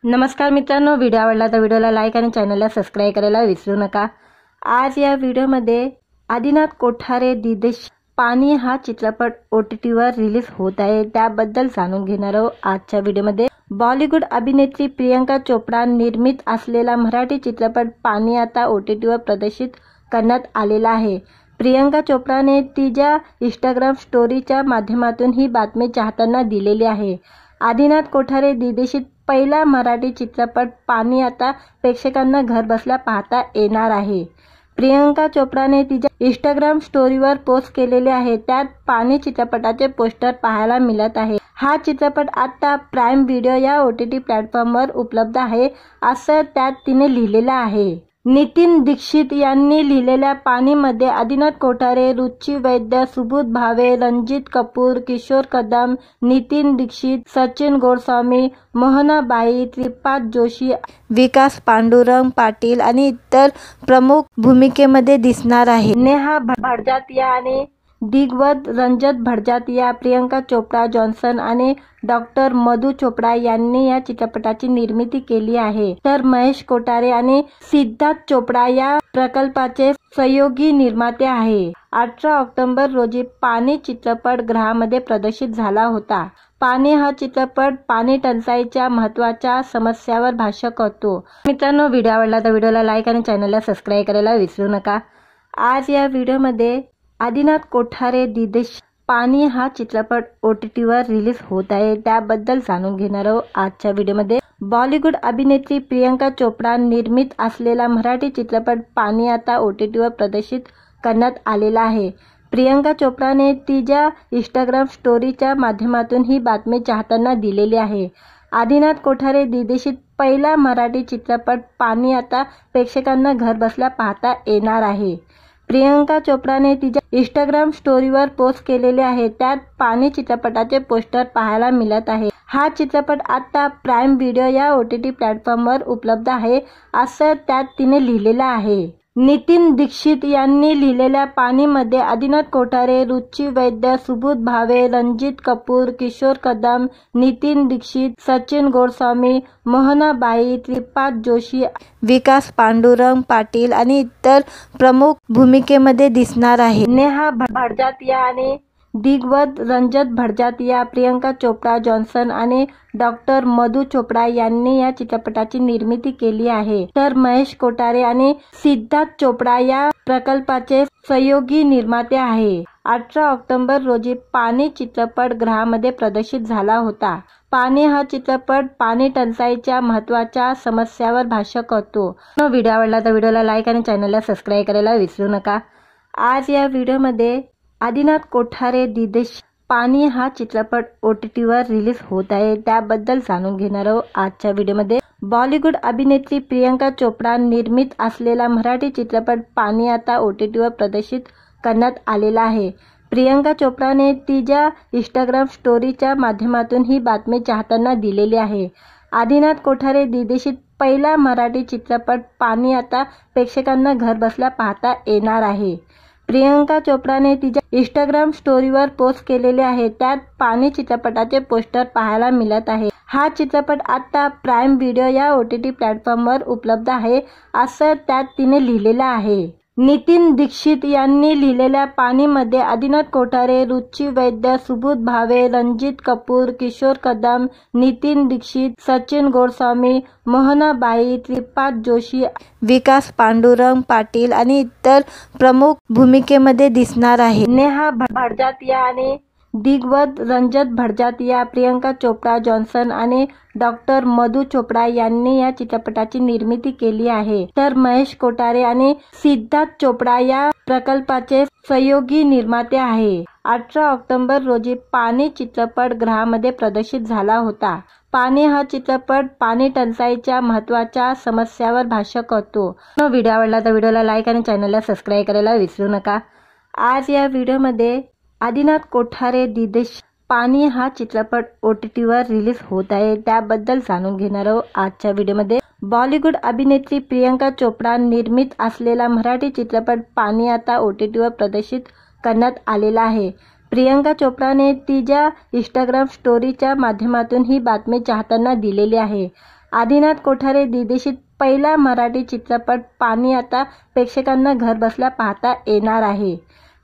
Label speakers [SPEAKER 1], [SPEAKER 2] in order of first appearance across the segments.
[SPEAKER 1] नमस्कार मित्रांनो, व्हिडिओ आवडला तर व्हिडिओला लाईक आणि चॅनलला सबस्क्राइब करायला विसरू नका। आज या व्हिडिओमध्ये आदिनाथ कोठारे दिदेश पाणी हा चित्रपट OTT वर रिलीज होत आहे, त्याबद्दल जाणून घेणार आहोत आजच्या व्हिडिओमध्ये। बॉलिवूड अभिनेत्री प्रियंका चोपडा निर्मित असलेला मराठी चित्रपट पाणी आता OTT वर प्रदर्शित करण्यात आलेला आहे। प्रियंका चोपडाने तिच्या इंस्टाग्राम स्टोरीच्या माध्यमातून ही बातमी चाहत्यांना दिलेली आहे। आदिनाथ कोठारे दिग्दर्शित पहिला मराठी चित्रपट पाणी आता प्रेक्षकांना घर बसल्या पाहता येणार आहे। प्रियंका चोपडाने तिच्या इंस्टाग्राम स्टोरीवर पोस्ट केलेले आहे, त्यात पाणी चित्रपटाचे पोस्टर पाहायला मिळत आहे। हा चित्रपट आता प्राइम व्हिडिओ या OTT प्लॅटफॉर्मवर उपलब्ध आहे, असं त्यात तिने लिहिलेलं आहे। नितीन दीक्षित यांनी लिहिलेल्या पाणीमध्ये आदिनाथ कोठारे, रुची वैद्य, सुबोध भावे, रणजित कपूर, किशोर कदम, नितीन दीक्षित, सचिन गोस्वामी, मोहनाबाई, त्रिपाद जोशी, विकास पांडुरंग पाटील आणि इतर प्रमुख भूमिकेमध्ये दिसणार आहे। नेहा भडजातिया आणि दिग्गज रंजत भडजातिया, प्रियंका चोपडा जॉन्सन आणि डॉक्टर मधु चोपडा यांनी या चित्रपटाची निर्मिती केली आहे, तर महेश कोठारे आणि सिद्धार्थ चोपडा या प्रकल्पाचे सहयोगी निर्माते आहे। 18 ऑक्टोबर रोजी पाणी चित्रपट गृहामध्ये प्रदर्शित झाला होता। पाणी हा चित्रपट पाणी टंचाईच्या महत्त्वाच्या समस्यावर भाष्य करतो। मित्रांनो, व्हिडिओ आवडला तर व्हिडिओला लाईक आणि चॅनलला सबस्क्राइब करायला विसरू नका। आज या व्हिडिओमध्ये आदिनाथ कोठारे दिदेश पाणी हा चित्रपट OTT वर रिलीज होत आहे, त्याबद्दल जाणून घेणार आहोत आजच्या व्हिडिओमध्ये। बॉलिवूड अभिनेत्री प्रियंका चोपडा निर्मित असलेला मराठी चित्रपट पाणी आता OTT वर प्रदर्शित करण्यात आलेला आहे। प्रियंका चोपडाने तिच्या इंस्टाग्राम स्टोरीच्या माध्यमातून ही बातमी चाहत्यांना दिलेली आहे। आदिनाथ कोठारे दिग्दर्शित पहिला मराठी चित्रपट पाणी आता प्रेक्षकांना घर बसल्या पाहता येणार आहे। प्रियंका चोपडाने तिच्या इंस्टाग्राम स्टोरीवर पोस्ट केलेले आहे, त्यात पाणी चित्रपटाचे पोस्टर पाहायला मिळत आहे। हा चित्रपट आता प्राइम व्हिडिओ या OTT प्लॅटफॉर्मवर उपलब्ध आहे, असं त्यात तिने लिहिलेलं आहे। नितीन दीक्षित यांनी लिहिलेल्या पाणीमध्ये आदिनाथ कोठारे, रुची वैद्य, सुबोध भावे, रणजित कपूर, किशोर कदम, नितीन दीक्षित, सचिन गोस्वामी, मोहनाबाई, त्रिपाद जोशी, विकास पांडुरंग पाटील आणि इतर प्रमुख भूमिकेमध्ये दिसणार आहे। नेहा भडजातिया आणि दिग्गज रंजत भडजातिया, प्रियंका चोपडा जॉन्सन आणि डॉक्टर मधु चोपडा यांनी या चित्रपटाची निर्मिती केली आहे, तर महेश कोठारे आणि सिद्धार्थ चोपडा या प्रकल्पाचे सहयोगी निर्माते आहे। 18 ऑक्टोबर रोजी पाणी चित्रपट गृहामध्ये प्रदर्शित झाला होता। पाणी हा चित्रपट पाणी टंचाईच्या महत्त्वाच्या समस्यावर भाष्य करतो। व्हिडिओ आवडला तर व्हिडिओला लाईक आणि चॅनलला सबस्क्राइब करायला विसरू नका। आज या व्हिडिओमध्ये आदिनाथ कोठारे दिदेश पाणी हा चित्रपट OTT वर रिलीज होत आहे, त्याबद्दल जाणून घेणार आहोत आजच्या व्हिडिओमध्ये। बॉलिवूड अभिनेत्री प्रियंका चोपडा निर्मित असलेला मराठी चित्रपट पाणी आता OTT वर प्रदर्शित करण्यात आलेला आहे। प्रियंका चोपडाने तिच्या इंस्टाग्राम स्टोरीच्या माध्यमातून ही बातमी चाहत्यांना दिलेली आहे। आदिनाथ कोठारे दिग्दर्शित पहिला मराठी चित्रपट पाणी आता प्रेक्षकांना घर बसल्या पाहता येणार आहे। प्रियंका चोपडाने तिच्या इंस्टाग्राम स्टोरीवर पोस्ट केलेले आहे, त्यात पाणी चित्रपटाचे पोस्टर पाहायला मिळत आहे। हा चित्रपट आता प्राइम व्हिडिओ या OTT प्लॅटफॉर्मवर उपलब्ध आहे, असं त्यात तिने लिहिलेलं आहे। नितीन दीक्षित यांनी लिहिलेल्या पाणीमध्ये आदिनाथ कोठारे, रुची वैद्य, सुबोध भावे, रणजित कपूर, किशोर कदम, नितीन दीक्षित, सचिन गोस्वामी, मोहनाबाई, त्रिपाद जोशी, विकास पांडुरंग पाटील आणि इतर प्रमुख भूमिकेमध्ये दिसणार आहे। नेहा भडजातिया आणि दिग्गज रंजत भडजातिया, प्रियंका चोपडा जॉन्सन आणि डॉक्टर मधु चोपडा यांनी या चित्रपटाची निर्मिती केली आहे, तर महेश कोठारे आणि सिद्धार्थ चोपडा या प्रकल्पाचे सहयोगी निर्माते आहे। 18 ऑक्टोबर रोजी पाणी चित्रपट गृहामध्ये प्रदर्शित झाला होता। पाणी हा चित्रपट पाणी टंचाईच्या महत्त्वाच्या समस्यावर भाष्य करतो। व्हिडिओ आवडला तर व्हिडिओला लाईक आणि चॅनलला सबस्क्राइब करायला विसरू नका। आज या व्हिडिओमध्ये आदिनाथ कोठारे दिदेश पाणी हा चित्रपट OTT वर रिलीज होत आहे, त्याबद्दल जाणून घेणार आहोत आजच्या व्हिडिओमध्ये। बॉलिवूड अभिनेत्री प्रियंका चोपडा निर्मित असलेला मराठी चित्रपट पाणी आता OTT वर प्रदर्शित करण्यात आलेला आहे। प्रियंका चोपडाने तिच्या इंस्टाग्राम स्टोरीच्या माध्यमातून ही बातमी चाहत्यांना दिलेली आहे। आदिनाथ कोठारे दिग्दर्शित पहिला मराठी चित्रपट पाणी आता प्रेक्षकांना घरबसल्या पाहता येणार आहे।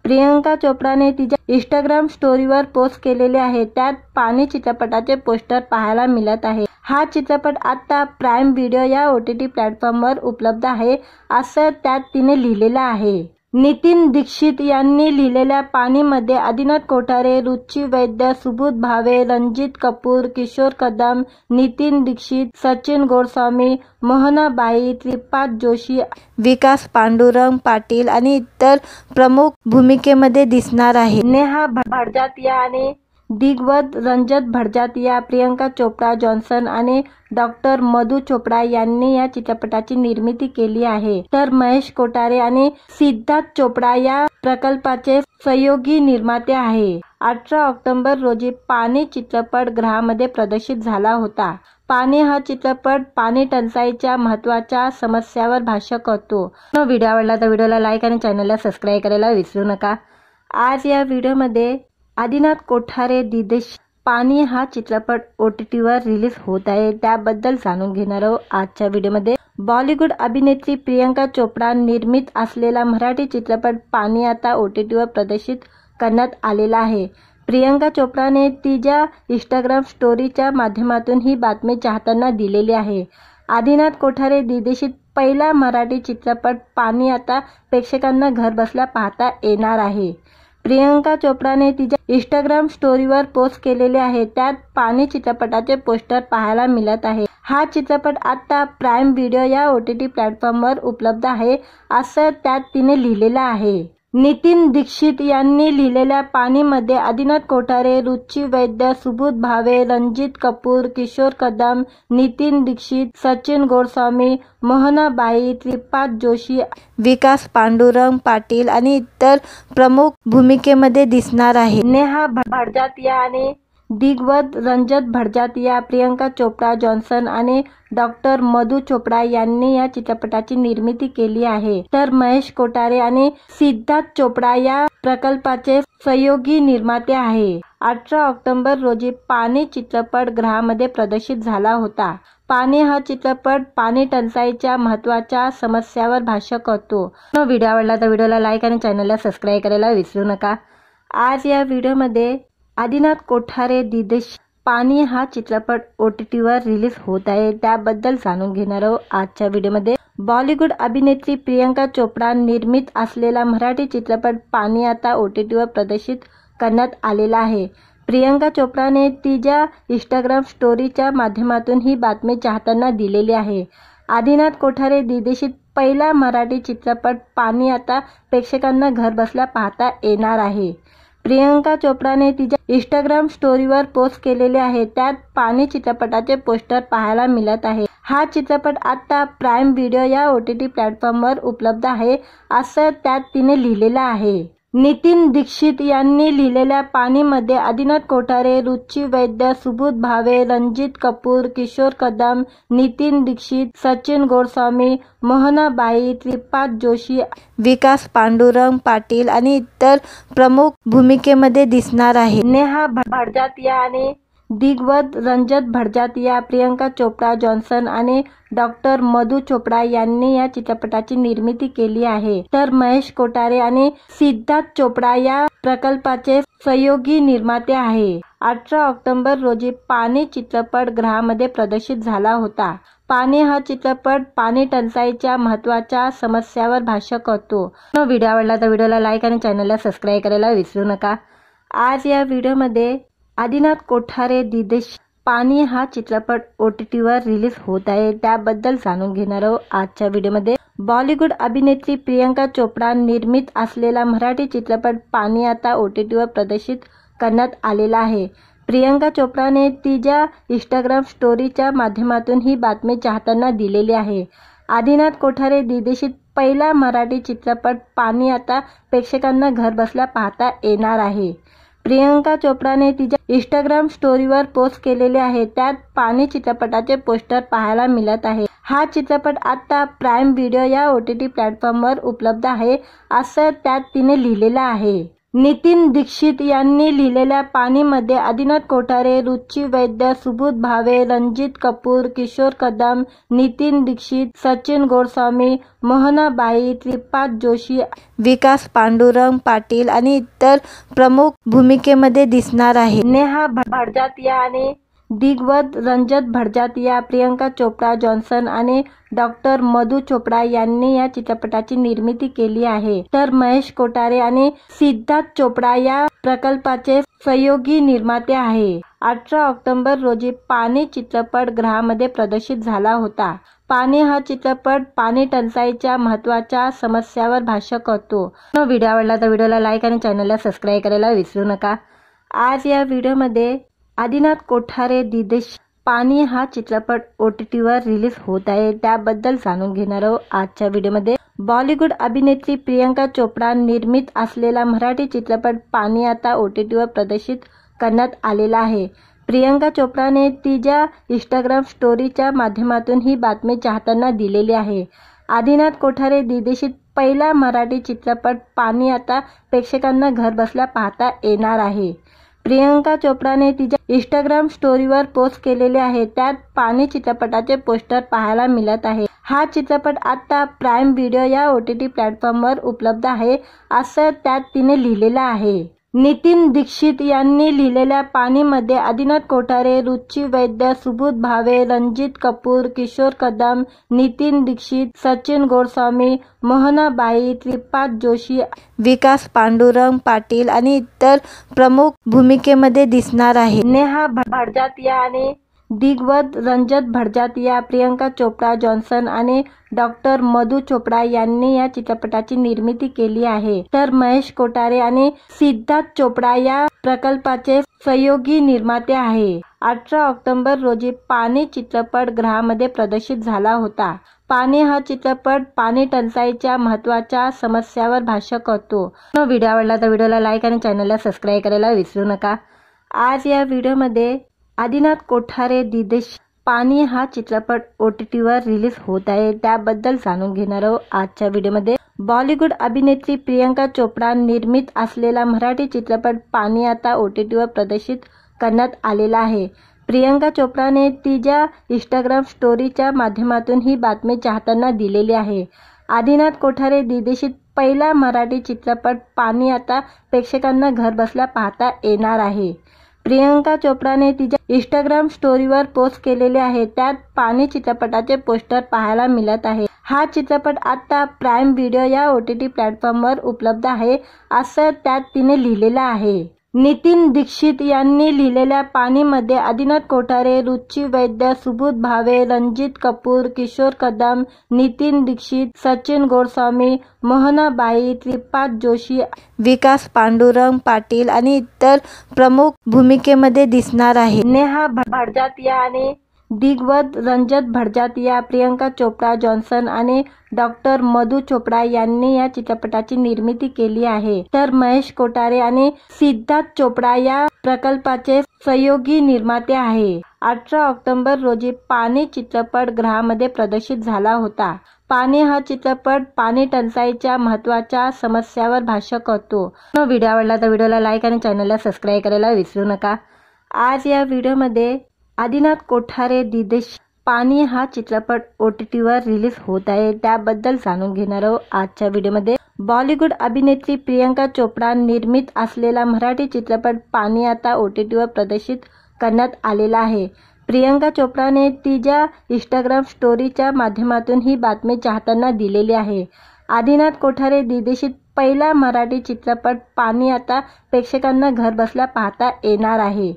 [SPEAKER 1] प्रियंका चोप्राने तिच्या इंस्टाग्राम स्टोरीवर पोस्ट केलेले आहे, त्यात पाणी चित्रपटाचे पोस्टर पाहायला मिळत आहे। हा चित्रपट आता प्राईम व्हिडिओ या OTT प्लॅटफॉर्मवर उपलब्ध आहे, असं त्यात तिने लिहिलेलं आहे। नितीन दीक्षित यांनी लिहिलेल्या पाणीमध्ये आदिनाथ कोठारे, रुची वैद्य, सुबोध भावे, रणजित कपूर, किशोर कदम, नितीन दीक्षित, सचिन गोस्वामी, मोहनाबाई, त्रिपाद जोशी, विकास पांडुरंग पाटील आणि इतर प्रमुख भूमिकेमध्ये दिसणार आहे। नेहा भडजातिया आणि दिग्गज रंजन भडजातिया, प्रियंका चोप्रा जॉन्सन आणि डॉक्टर मधु चोपडा यांनी या चित्रपटाची निर्मिती केली आहे, तर महेश कोठारे आणि सिद्धार्थ चोपडा या प्रकल्पाचे सहयोगी निर्माते आहे। 18 ऑक्टोबर रोजी पाणी चित्रपट गृहामध्ये प्रदर्शित झाला होता। पाणी हा चित्रपट पाणी टंचाईच्या महत्त्वाच्या समस्यावर भाष्य करतो। व्हिडिओ आवडला तर व्हिडिओला लाईक आणि चॅनलला सबस्क्राईब करायला विसरू नका। आज या व्हिडिओमध्ये आदिनाथ कोठारे दिग्दर्शित पाणी हा चित्रपट OTTवर रिलीज होत आहे, त्याबद्दल जाणून घेणार आहोत आजच्या व्हिडिओमध्ये। बॉलिवूड अभिनेत्री प्रियंका चोप्रा निर्मित असलेला मराठी चित्रपट पाणी आता OTTवर प्रदर्शित करण्यात आलेला आहे। प्रियंका चोप्राने तिच्या इंस्टाग्राम स्टोरीच्या माध्यमातून ही बातमी चाहत्यांना दिलेली आहे। आदिनाथ कोठारे दिग्दर्शित पहिला मराठी चित्रपट पाणी आता प्रेक्षकांना घरबसल्या पाहता येणार आहे। प्रियंका चोप्राने तिच्या इंस्टाग्राम स्टोरीवर पोस्ट केलेले आहे, त्यात पाणी चित्रपटाचे पोस्टर पाहायला मिळत आहे। हा चित्रपट आता प्राईम व्हिडिओ या OTT प्लॅटफॉर्मवर उपलब्ध आहे, असं त्यात तिने लिहिलेलं आहे। नितीन दीक्षित यांनी लिहिलेल्या पाणीमध्ये आदिनाथ कोठारे, रुची वैद्य, सुबोध भावे, रणजित कपूर, किशोर कदम, नितीन दीक्षित, सचिन गोस्वामी, मोहनाबाई, त्रिपाद जोशी, विकास पांडुरंग पाटील आणि इतर प्रमुख भूमिकेमध्ये दिसणार आहे। नेहा भडजातिया आणि दिग्गज रंजन भडजातिया, प्रियंका चोप्रा जॉन्सन आणि डॉक्टर मधु चोपडा यांनी या चित्रपटाची निर्मिती केली आहे, तर महेश कोठारे आणि सिद्धार्थ चोपडा या प्रकल्पाचे सहयोगी निर्माते आहे। 18 ऑक्टोबर रोजी पाणी चित्रपट गृहामध्ये प्रदर्शित झाला होता। पाणी हा चित्रपट पाणी टंचाईच्या महत्त्वाच्या समस्यावर भाष्य करतो। व्हिडिओ आवडला तर व्हिडिओला लाईक आणि चॅनलला सबस्क्राईब करायला विसरू नका। आज या व्हिडिओमध्ये आदिनाथ कोठारे दिग्दर्शित पाणी हा चित्रपट OTTवर रिलीज होत आहे, त्याबद्दल जाणून घेणार आहोत आजच्या व्हिडिओमध्ये। बॉलिवूड अभिनेत्री प्रियंका चोप्रा निर्मित असलेला मराठी चित्रपट पाणी आता OTTवर प्रदर्शित करण्यात आलेला आहे। प्रियंका चोप्राने तिच्या इंस्टाग्राम स्टोरीच्या माध्यमातून ही बातमी चाहत्यांना दिलेली आहे। आदिनाथ कोठारे दिग्दर्शित पहिला मराठी चित्रपट पाणी आता प्रेक्षकांना घरबसल्या पाहता येणार आहे। प्रियंका चोप्राने तिच्या इंस्टाग्राम स्टोरीवर पोस्ट केलेले आहे, त्यात पाणी चित्रपटाचे पोस्टर पाहायला मिळत आहे। हा चित्रपट आता प्राईम व्हिडिओ या OTT प्लॅटफॉर्मवर उपलब्ध आहे, असं त्यात तिने लिहिलेलं आहे। नितीन दीक्षित यांनी लिहिलेल्या पाणीमध्ये आदिनाथ कोठारे, रुची वैद्य, सुबोध भावे, रणजित कपूर, किशोर कदम, नितीन दीक्षित, सचिन गोस्वामी, मोहनाबाई, त्रिपाद जोशी, विकास पांडुरंग पाटील आणि इतर प्रमुख भूमिकेमध्ये दिसणार आहे। नेहा भडजातिया आणि दिग्गज रंजन भडजातिया, प्रियंका चोप्रा जॉन्सन आणि डॉक्टर मधु चोपडा यांनी या चित्रपटाची निर्मिती केली आहे, तर महेश कोठारे आणि सिद्धार्थ चोपडा या प्रकल्पाचे सहयोगी निर्माते आहे। 18 ऑक्टोबर रोजी पाणी चित्रपट गृहामध्ये प्रदर्शित झाला होता। पाणी हा चित्रपट पाणी टंचाईच्या महत्त्वाच्या समस्यावर भाष्य करतो। व्हिडिओ आवडला तर व्हिडिओला लाईक आणि चॅनलला सबस्क्राईब करायला विसरू नका। आज या व्हिडिओमध्ये आदिनाथ कोठारे दिग्दर्शित पाणी हा चित्रपट OTTवर रिलीज होत आहे, त्याबद्दल जाणून घेणार आहोत आजच्या व्हिडिओमध्ये। बॉलिवूड अभिनेत्री प्रियंका चोप्रा निर्मित असलेला मराठी चित्रपट पाणी आता OTTवर प्रदर्शित करण्यात आलेला आहे। प्रियंका चोप्राने तिच्या इंस्टाग्राम स्टोरीच्या माध्यमातून ही बातमी चाहत्यांना दिलेली आहे। आदिनाथ कोठारे दिग्दर्शित पहिला मराठी चित्रपट पाणी आता प्रेक्षकांना घरबसल्या पाहता येणार आहे। प्रियंका चोप्राने तिच्या इंस्टाग्राम स्टोरीवर पोस्ट केलेले आहे, त्यात पाणी चित्रपटाचे पोस्टर पाहायला मिळत आहे। हा चित्रपट आता प्राईम व्हिडिओ या OTT प्लॅटफॉर्मवर उपलब्ध आहे, असं त्यात तिने लिहिलेलं आहे। नितीन दीक्षित यांनी लिहिलेल्या पाणीमध्ये आदिनाथ कोठारे, रुची वैद्य, सुबोध भावे, रणजित कपूर, किशोर कदम, नितीन दीक्षित, सचिन गोडस्वामी, मोहनाबाई, त्रिपाद जोशी, विकास पांडुरंग पाटील आणि इतर प्रमुख भूमिकेमध्ये दिसणार आहे. नेहा भडजातिया आणि दिग्वत रंजत भडजातिया, प्रियंका चोप्रा जॉन्सन आणि डॉक्टर मधु चोपडा यांनी या चित्रपटाची निर्मिती केली आहे. तर महेश कोठारे आणि सिद्धार्थ चोपडा या प्रकल्पाचे सहयोगी निर्माते आहे. 18 ऑक्टोबर रोजी पाणी चित्रपट गृहामध्ये प्रदर्शित झाला होता. पाणी हा चित्रपट पाणी टंचाईच्या महत्त्वाच्या समस्यावर भाष्य करतो. व्हिडिओ आवडला तर व्हिडिओला लाईक आणि चॅनलला सबस्क्राईब करायला विसरू नका. आज या व्हिडिओमध्ये आदिनाथ कोठारे दिदेश पाणी हा चित्रपट OTTवर रिलीज होत आहे, त्याबद्दल जाणून घेणार आहोत आजच्या व्हिडिओमध्ये. बॉलिवूड अभिनेत्री प्रियंका चोपडा निर्मित असलेला मराठी चित्रपट पाणी आता OTTवर प्रदर्शित करण्यात आलेला आहे. प्रियंका चोपडाने तिच्या इंस्टाग्राम स्टोरीच्या माध्यमातून ही बातमी चाहत्यांना दिलेली आहे. आदिनाथ कोठारे दिग्दर्शित पहिला मराठी चित्रपट पाणी आता प्रेक्षकांना घरबसल्या पाहता येणार आहे. प्रियंका चोपडाने तिच्या इंस्टाग्राम स्टोरीवर पोस्ट केलेले आहे. त्यात पाणी चित्रपटाचे पोस्टर पाहायला मिळत आहे. हा चित्रपट आता प्राईम व्हिडिओ या OTT प्लॅटफॉर्मवर उपलब्ध आहे, असं त्यात तिने लिहिलेलं आहे. नितीन दीक्षित यांनी लिहिलेल्या पाणीमध्ये आदिनाथ कोठारे, रुची वैद्य, सुबोध भावे, रणजित कपूर, किशोर कदम, नितीन दीक्षित, सचिन गोडस्वामी, मोहनाबाई, त्रिपाद जोशी, विकास पांडुरंग पाटील आणि इतर प्रमुख भूमिकेमध्ये दिसणार आहे. नेहा भडजातिया आणि दिग्वत रंजत भडजातिया, प्रियंका चोप्रा जॉन्सन आणि डॉक्टर मधु चोपडा यांनी या चित्रपटाची निर्मिती केली आहे. तर महेश कोठारे आणि सिद्धार्थ चोपडा या प्रकल्पाचे सहयोगी निर्माते आहे. 18 ऑक्टोबर रोजी पाणी चित्रपट गृहामध्ये प्रदर्शित झाला होता. पाणी हा चित्रपट पाणी टंचाईच्या महत्त्वाच्या समस्यावर भाष्य करतो. व्हिडिओ आवडला तर व्हिडिओला लाईक आणि चॅनलला सबस्क्राईब करायला विसरू नका. आज या व्हिडिओमध्ये आदिनाथ कोठारे दिदेश पाणी हा चित्रपट OTTवर रिलीज होत आहे, त्याबद्दल जाणून घेणार आहोत आजच्या व्हिडिओमध्ये. बॉलिवूड अभिनेत्री प्रियंका चोपडा निर्मित असलेला मराठी चित्रपट पाणी आता OTTवर प्रदर्शित करण्यात आलेला आहे. प्रियंका चोपडाने तिच्या इंस्टाग्राम स्टोरीच्या माध्यमातून ही बातमी चाहत्यांना दिलेली आहे. आदिनाथ कोठारे दिग्दर्शित पहिला मराठी चित्रपट पाणी आता प्रेक्षकांना घरबसल्या पाहता येणार आहे. प्रियंका चोपडाने तिच्या इंस्टाग्राम स्टोरीवर पोस्ट केलेले आहे. त्यात पाणी चित्रपटाचे पोस्टर पाहायला मिळत आहे. हा चित्रपट आता प्राईम व्हिडिओ या OTT प्लॅटफॉर्मवर उपलब्ध आहे, असं त्यात तिने लिहिलेलं आहे. नितीन दीक्षित यांनी लिहिलेल्या पाणीमध्ये आदिनाथ कोठारे, रुची वैद्य, सुबोध भावे, रणजित कपूर, किशोर कदम, नितीन दीक्षित, सचिन गोडस्वामी, मोहनाबाई, त्रिपाद जोशी, विकास पांडुरंग पाटील आणि इतर प्रमुख भूमिकेमध्ये दिसणार आहे. नेहा भडजातिया आणि दिग्वत रंजत भडजातिया, प्रियंका चोप्रा जॉन्सन आणि डॉक्टर मधु चोपडा यांनी या चित्रपटाची निर्मिती केली आहे. तर महेश कोठारे आणि सिद्धार्थ चोपडा या प्रकल्पाचे सहयोगी निर्माते आहे. 18 ऑक्टोबर रोजी पाणी चित्रपट गृहामध्ये प्रदर्शित झाला होता. पाणी हा चित्रपट पाणी टंचाईच्या महत्त्वाच्या समस्यावर भाष्य करतो. व्हिडिओ आवडला तर व्हिडिओला लाईक आणि चॅनलला सबस्क्राईब करायला विसरू नका. आज या व्हिडिओमध्ये आदिनाथ कोठारे दिदेश पाणी हा चित्रपट OTTवर रिलीज होत आहे, त्याबद्दल जाणून घेणार आहोत आजच्या व्हिडिओमध्ये. बॉलिवूड अभिनेत्री प्रियंका चोपडा निर्मित असलेला मराठी चित्रपट पाणी आता OTTवर प्रदर्शित करण्यात आलेला आहे. प्रियंका चोपडाने तिच्या इंस्टाग्राम स्टोरीच्या माध्यमातून ही बातमी चाहत्यांना दिलेली आहे. आदिनाथ कोठारे दिग्दर्शित पहिला मराठी चित्रपट पाणी आता प्रेक्षकांना घरबसल्या पाहता येणार आहे.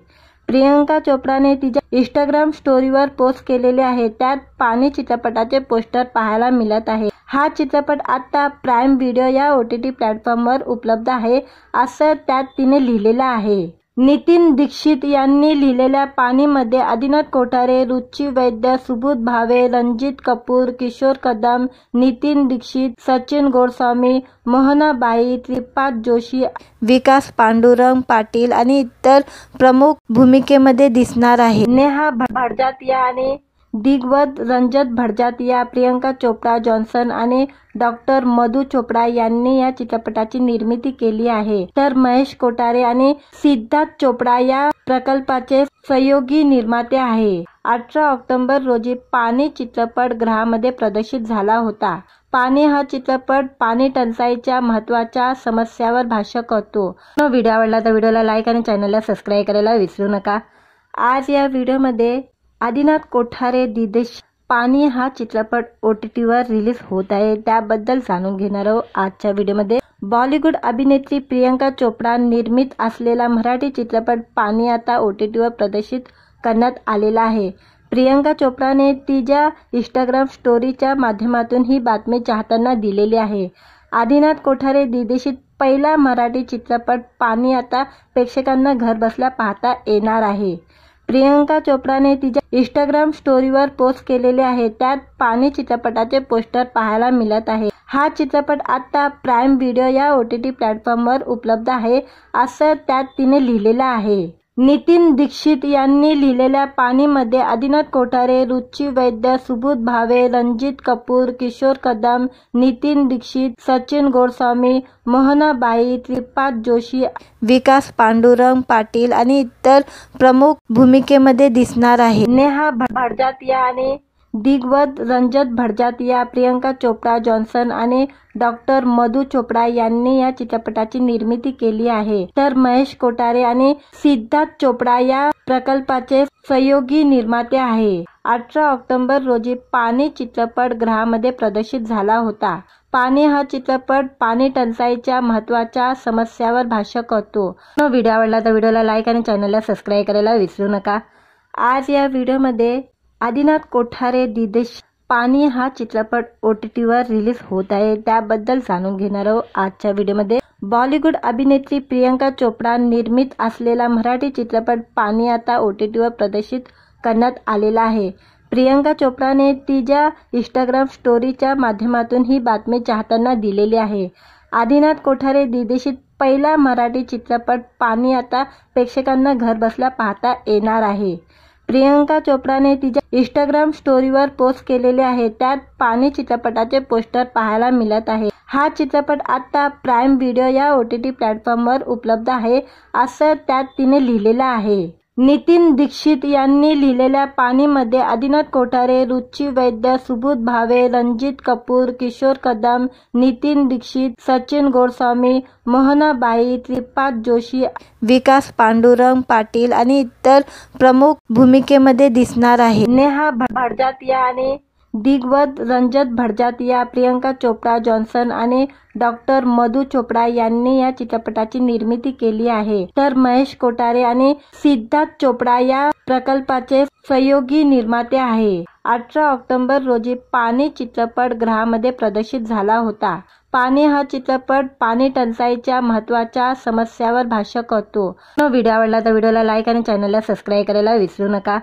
[SPEAKER 1] प्रियंका चोपडाने तिच्या इंस्टाग्राम स्टोरीवर पोस्ट केलेले आहे. त्यात पाणी चित्रपटाचे पोस्टर पाहायला मिळत आहे. हा चित्रपट आता प्राईम व्हिडिओ या OTT प्लॅटफॉर्मवर उपलब्ध आहे, असं त्यात तिने लिहिलेलं आहे. नितीन दीक्षित यांनी लिहिलेल्या पाणीमध्ये आदिनाथ कोठारे, रुची वैद्य, सुबोध भावे, रणजित कपूर, किशोर कदम, नितीन दीक्षित, सचिन गोडस्वामी, मोहनाबाई, त्रिपाद जोशी, विकास पांडुरंग पाटील आणि इतर प्रमुख भूमिकेमध्ये दिसणार आहे. नेहा भडजातिया आणि दिग्गज रंजत भटजातिया, प्रियंका चोप्रा जॉन्सन आणि डॉक्टर मधु चोपडा यांनी या चित्रपटाची निर्मिती केली आहे, तर महेश कोठारे आणि सिद्धार्थ चोपडा या प्रकल्पाचे सहयोगी निर्माते आहे. 18 ऑक्टोबर रोजी पाणी चित्रपट गृहामध्ये प्रदर्शित झाला होता. पाणी हा चित्रपट पाणी टंचाईच्या महत्त्वाच्या समस्यावर भाष्य करतो. व्हिडिओ आवडला तर व्हिडिओला लाईक आणि चॅनलला सबस्क्राईब करायला विसरू नका. आज या व्हिडिओमध्ये आदिनाथ कोठारे दिदेश पाणी हा चित्रपट OTTवर रिलीज होत आहे, त्याबद्दल जाणून घेणार आहोत आजच्या व्हिडिओमध्ये. बॉलिवूड अभिनेत्री प्रियंका चोपडा निर्मित असलेला मराठी चित्रपट पाणी आता OTTवर प्रदर्शित करण्यात आलेला आहे. प्रियंका चोपडाने तिच्या इंस्टाग्राम स्टोरीच्या माध्यमातून ही बातमी चाहत्यांना दिलेली आहे. आदिनाथ कोठारे दिग्दर्शित पहिला मराठी चित्रपट पाणी आता प्रेक्षकांना घरबसल्या पाहता येणार आहे. प्रियंका चोपडाने तिच्या इंस्टाग्राम स्टोरीवर पोस्ट केलेले आहे, त्यात पाणी चित्रपटाचे पोस्टर पाहायला मिळत आहे. हा चित्रपट आता प्राईम व्हिडिओ या OTT प्लॅटफॉर्मवर उपलब्ध आहे, असं त्यात तिने लिहिलेलं आहे. नितीन दीक्षित यांनी लिहिलेल्या पाणीमध्ये आदिनाथ कोठारे, रुची वैद्य, सुबोध भावे, रणजित कपूर, किशोर कदम, नितीन दीक्षित, सचिन गोस्वामी, मोहनाबाई, त्रिपाद जोशी, विकास पांडुरंग पाटील आणि इतर प्रमुख भूमिकेमध्ये दिसणार आहे. नेहा भटजातिया आणि दिग्गज रंजत भटजातिया, प्रियंका चोप्रा जॉन्सन आणि डॉक्टर मधु चोपडा यांनी या चित्रपटाची निर्मिती केली आहे, तर महेश कोठारे आणि सिद्धार्थ चोपडा या प्रकल्पाचे सहयोगी निर्माते आहे. 18 ऑक्टोबर रोजी पाणी चित्रपट गृहामध्ये प्रदर्शित झाला होता. पाणी हा चित्रपट पाणी टंचाईच्या महत्त्वाच्या समस्यावर भाष्य करतो. व्हिडिओ आवडला तर व्हिडिओला लाईक आणि चॅनलला सबस्क्राईब करायला विसरू नका. आज या व्हिडिओमध्ये आदिनाथ कोठारे दिदेश पाणी हा चित्रपट OTTवर रिलीज होत आहे, त्याबद्दल जाणून घेणार आहोत आजच्या व्हिडिओमध्ये. बॉलिवूड अभिनेत्री प्रियंका चोपडा निर्मित असलेला मराठी चित्रपट पाणी आता OTTवर प्रदर्शित करण्यात आलेला आहे. प्रियंका चोपडाने तिच्या इंस्टाग्राम स्टोरीच्या माध्यमातून ही बातमी चाहत्यांना दिलेली आहे. आदिनाथ कोठारे दिग्दर्शित पहिला मराठी चित्रपट पाणी आता प्रेक्षकांना घरबसल्या पाहता येणार आहे. प्रियंका चोपडाने तिच्या इंस्टाग्राम स्टोरीवर पोस्ट केलेले आहे, त्यात पाणी चित्रपटाचे पोस्टर पाहायला मिळत आहे. हा चित्रपट आता प्राईम व्हिडिओ या OTT प्लॅटफॉर्मवर उपलब्ध आहे, असं त्यात तिने लिहिलेलं आहे. नितीन दीक्षित यांनी लिहिलेल्या पाणीमध्ये आदिनाथ कोठारे, रुची वैद्य, सुबोध भावे, रणजित कपूर, किशोर कदम, नितीन दीक्षित, सचिन गोस्वामी, मोहनाबाई, त्रिपाद जोशी, विकास पांडुरंग पाटील आणि इतर प्रमुख भूमिकेमध्ये दिसणार आहे. नेहा भटजातिया आणि दिग्गज रंजत भटजातिया, प्रियंका चोप्रा जॉन्सन आणि डॉक्टर मधु चोपडा यांनी या चित्रपटाची निर्मिती केली आहे, तर महेश कोठारे आणि सिद्धार्थ चोपडा या प्रकल्पाचे सहयोगी निर्माते आहे. 18 ऑक्टोबर रोजी पाणी चित्रपट गृहामध्ये प्रदर्शित झाला होता. पाणी हा चित्रपट पाणी टंचाईच्या महत्त्वाच्या समस्यावर भाष्य करतो. व्हिडिओ आवडला तर व्हिडिओला लाईक आणि चॅनलला सबस्क्राईब करायला विसरू नका.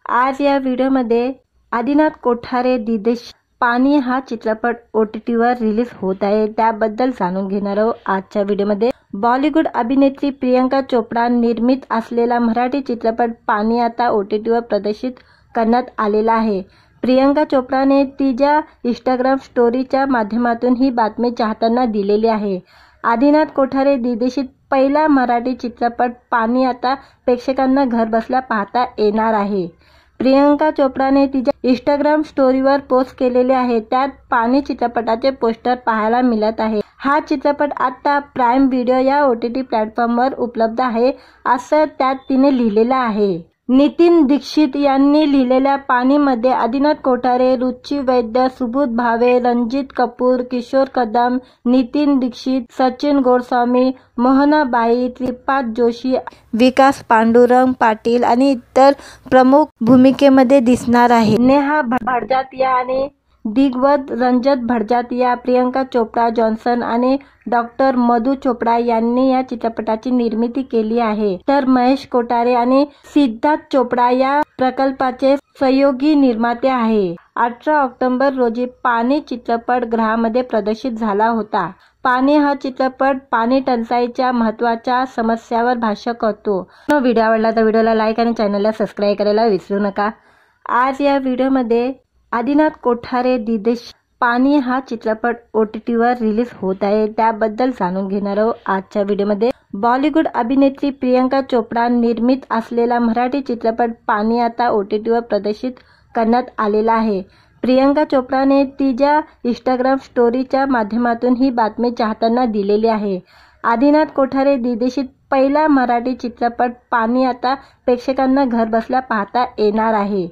[SPEAKER 1] आज या व्हिडिओमध्ये आदिनाथ कोठारे दिदेश पाणी हा चित्रपट OTTवर रिलीज होत आहे, त्याबद्दल जाणून घेणार आहोत आजच्या व्हिडिओमध्ये. बॉलिवूड अभिनेत्री प्रियंका चोपडा निर्मित असलेला मराठी चित्रपट पाणी आता OTTवर प्रदर्शित करण्यात आलेला आहे. प्रियंका चोपडाने तिच्या इंस्टाग्राम स्टोरीच्या माध्यमातून ही बातमी चाहत्यांना दिलेली आहे. आदिनाथ कोठारे दिग्दर्शित पहिला मराठी चित्रपट पाणी आता प्रेक्षकांना घरबसल्या पाहता येणार आहे. प्रियंका चोपडाने तिच्या इंस्टाग्राम स्टोरीवर पोस्ट केलेले आहे, त्यात पाणी चित्रपटाचे पोस्टर पाहायला मिळत आहे. हा चित्रपट आता प्राईम व्हिडिओ या OTT प्लॅटफॉर्मवर उपलब्ध आहे, असं त्यात तिने लिहिलेलं आहे. नितीन दीक्षित यांनी लिहिलेल्या पाणीमध्ये आदिनाथ कोठारे, रुची वैद्य, सुबोध भावे, रणजित कपूर, किशोर कदम, नितीन दीक्षित, सचिन गोस्वामी, मोहनाबाई, त्रिपाद जोशी, विकास पांडुरंग पाटील आणि इतर प्रमुख भूमिकेमध्ये दिसणार आहे. नेहा भटजातिया आणि दिग्गज रंजत भटजातिया, प्रियंका चोप्रा जॉन्सन आणि डॉक्टर मधु चोपडा यांनी या चित्रपटाची निर्मिती केली आहे, तर महेश कोठारे आणि सिद्धार्थ चोपडा या प्रकल्पाचे सहयोगी निर्माते आहे. 18 ऑक्टोबर रोजी पाणी चित्रपट गृहामध्ये प्रदर्शित झाला होता. पाणी हा चित्रपट पाणी टंचाईच्या महत्त्वाच्या समस्यावर भाष्य करतो. व्हिडिओ आवडला तर व्हिडिओला लाईक आणि चॅनलला सबस्क्राईब करायला विसरू नका. आज या व्हिडिओमध्ये आदिनाथ कोठारे दिदेश पाणी हा चित्रपट OTTवर रिलीज होत आहे, त्याबद्दल जाणून घेणार आहोत आजच्या व्हिडिओमध्ये। बॉलिवूड अभिनेत्री प्रियंका चोपडा निर्मित असलेला मराठी चित्रपट पाणी आता OTTवर प्रदर्शित करण्यात आलेला आहे। प्रियंका चोपडाने तिच्या इंस्टाग्राम स्टोरीच्या माध्यमातून ही बातमी चाहत्यांना दिलेली आहे। आदिनाथ कोठारे दिदेशित पहिला मराठी चित्रपट पाणी आता प्रेक्षकांना घरबसल्या पाहता येणार आहे।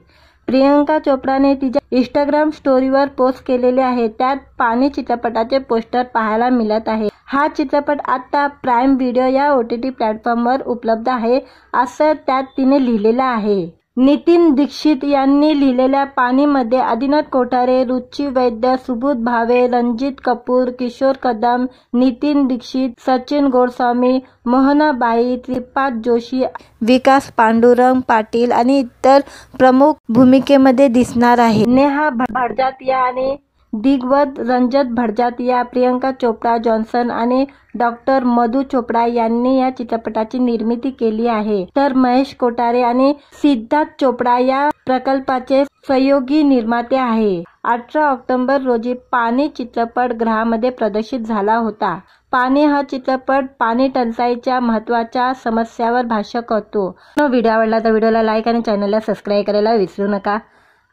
[SPEAKER 1] प्रियंका चोपडाने तिच्या इंस्टाग्राम स्टोरीवर पोस्ट केलेले आहे, त्यात पाणी चित्रपटाचे पोस्टर पाहायला मिळत आहे। हा चित्रपट आता प्राईम व्हिडिओ या OTT प्लॅटफॉर्मवर उपलब्ध आहे, असं त्यात तिने लिहिलेलं आहे। नितीन दीक्षित यांनी लिहिलेल्या पाणीमध्ये आदिनाथ कोठारे, रुची वैद्य, सुबोध भावे, रणजित कपूर, किशोर कदम, नितीन दीक्षित, सचिन गोस्वामी, मोहनाबाई, श्रीपाद जोशी, विकास पांडुरंग पाटील आणि इतर प्रमुख भूमिकेमध्ये दिसणार आहे। नेहा भडजातिया आणि दिग्गज रंजत भडजातिया, प्रियंका चोपडा जॉन्सन आणि डॉक्टर मधु चोपडा यांनी या चित्रपटाची निर्मिती केली आहे, तर महेश कोठारे आणि सिद्धार्थ चोपडा या प्रकल्पाचे सहयोगी निर्माते आहे। 18 ऑक्टोबर रोजी पाणी चित्रपट गृहामध्ये प्रदर्शित झाला होता। पाणी हा चित्रपट पाणी टंचाईच्या महत्त्वाच्या समस्यावर भाष्य करतो। व्हिडिओ आवडला तर व्हिडिओला लाईक आणि चॅनलला सबस्क्राईब करायला विसरू नका।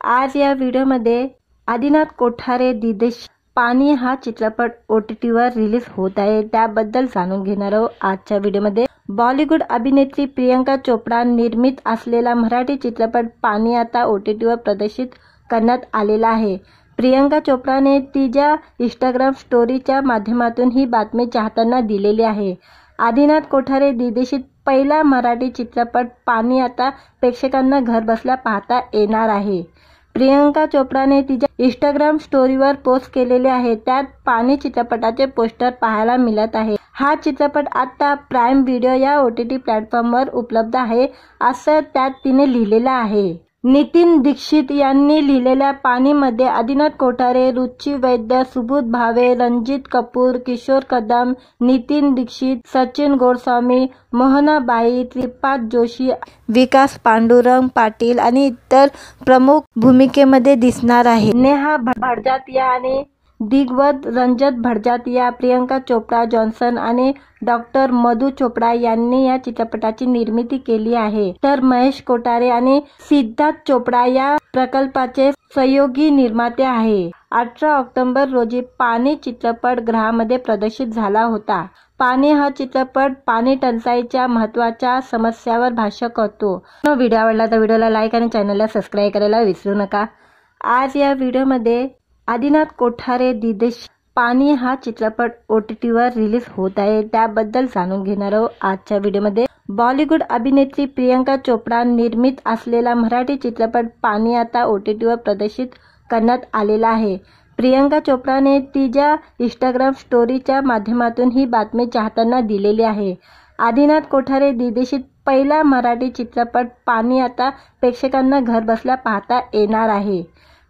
[SPEAKER 1] आज या व्हिडिओमध्ये आदिनाथ कोठारे दिदेश पाणी हा चित्रपट OTTवर रिलीज होत आहे, त्याबद्दल जाणून घेणार आहोत आजच्या व्हिडिओमध्ये। बॉलिवूड अभिनेत्री प्रियंका चोपडा निर्मित असलेला मराठी चित्रपट पाणी आता OTTवर प्रदर्शित करण्यात आलेला आहे। प्रियंका चोपडाने तिच्या इंस्टाग्राम स्टोरीच्या माध्यमातून ही बातमी चाहत्यांना दिलेली आहे। आदिनाथ कोठारे दिदेशित पहिला मराठी चित्रपट पाणी आता प्रेक्षकांना घरबसल्या पाहता येणार आहे। प्रियंका चोपडाने तिच्या इंस्टाग्राम स्टोरीवर पोस्ट केलेले आहे, त्यात पाणी चित्रपटाचे पोस्टर पाहायला मिळत आहे। हा चित्रपट आता प्राईम व्हिडिओ या OTT प्लॅटफॉर्मवर उपलब्ध आहे, असं त्यात तिने लिहिलेलं आहे। नितीन दीक्षित यांनी लिहिलेल्या पाणीमध्ये आदिनाथ कोठारे, रुची वैद्य, सुबोध भावे, रणजित कपूर, किशोर कदम, नितीन दीक्षित, सचिन गोस्वामी, मोहनाबाई, श्रीपाद जोशी, विकास पांडुरंग पाटील आणि इतर प्रमुख भूमिकेमध्ये दिसणार आहे। नेहा भडजातिया आणि दिग्गज रंजत भडजातिया, प्रियंका चोपडा जॉन्सन आणि डॉक्टर मधु चोपडा यांनी या चित्रपटाची निर्मिती केली आहे, तर महेश कोठारे आणि सिद्धार्थ चोपडा या प्रकल्पाचे सहयोगी निर्माते आहे। 18 ऑक्टोबर रोजी पाणी चित्रपट गृहामध्ये प्रदर्शित झाला होता। पाणी हा चित्रपट पाणी टंचाईच्या महत्त्वाच्या समस्यावर भाष्य करतो। व्हिडिओ आवडला तर व्हिडिओला लाईक आणि चॅनलला सबस्क्राईब करायला विसरू नका। आज या व्हिडिओमध्ये आदिनाथ कोठारे दिदेश पाणी हा चित्रपट OTTवर रिलीज होत आहे, त्याबद्दल जाणून घेणार आहोत आजच्या व्हिडिओमध्ये। बॉलिवूड अभिनेत्री प्रियंका चोपडा निर्मित असलेला मराठी चित्रपट पाणी आता OTTवर प्रदर्शित करण्यात आलेला आहे। प्रियंका चोपडाने तिच्या इंस्टाग्राम स्टोरीच्या माध्यमातून ही बातमी चाहत्यांना दिलेली आहे। आदिनाथ कोठारे दिदेशित पहिला मराठी चित्रपट पाणी आता प्रेक्षकांना घरबसल्या पाहता येणार आहे।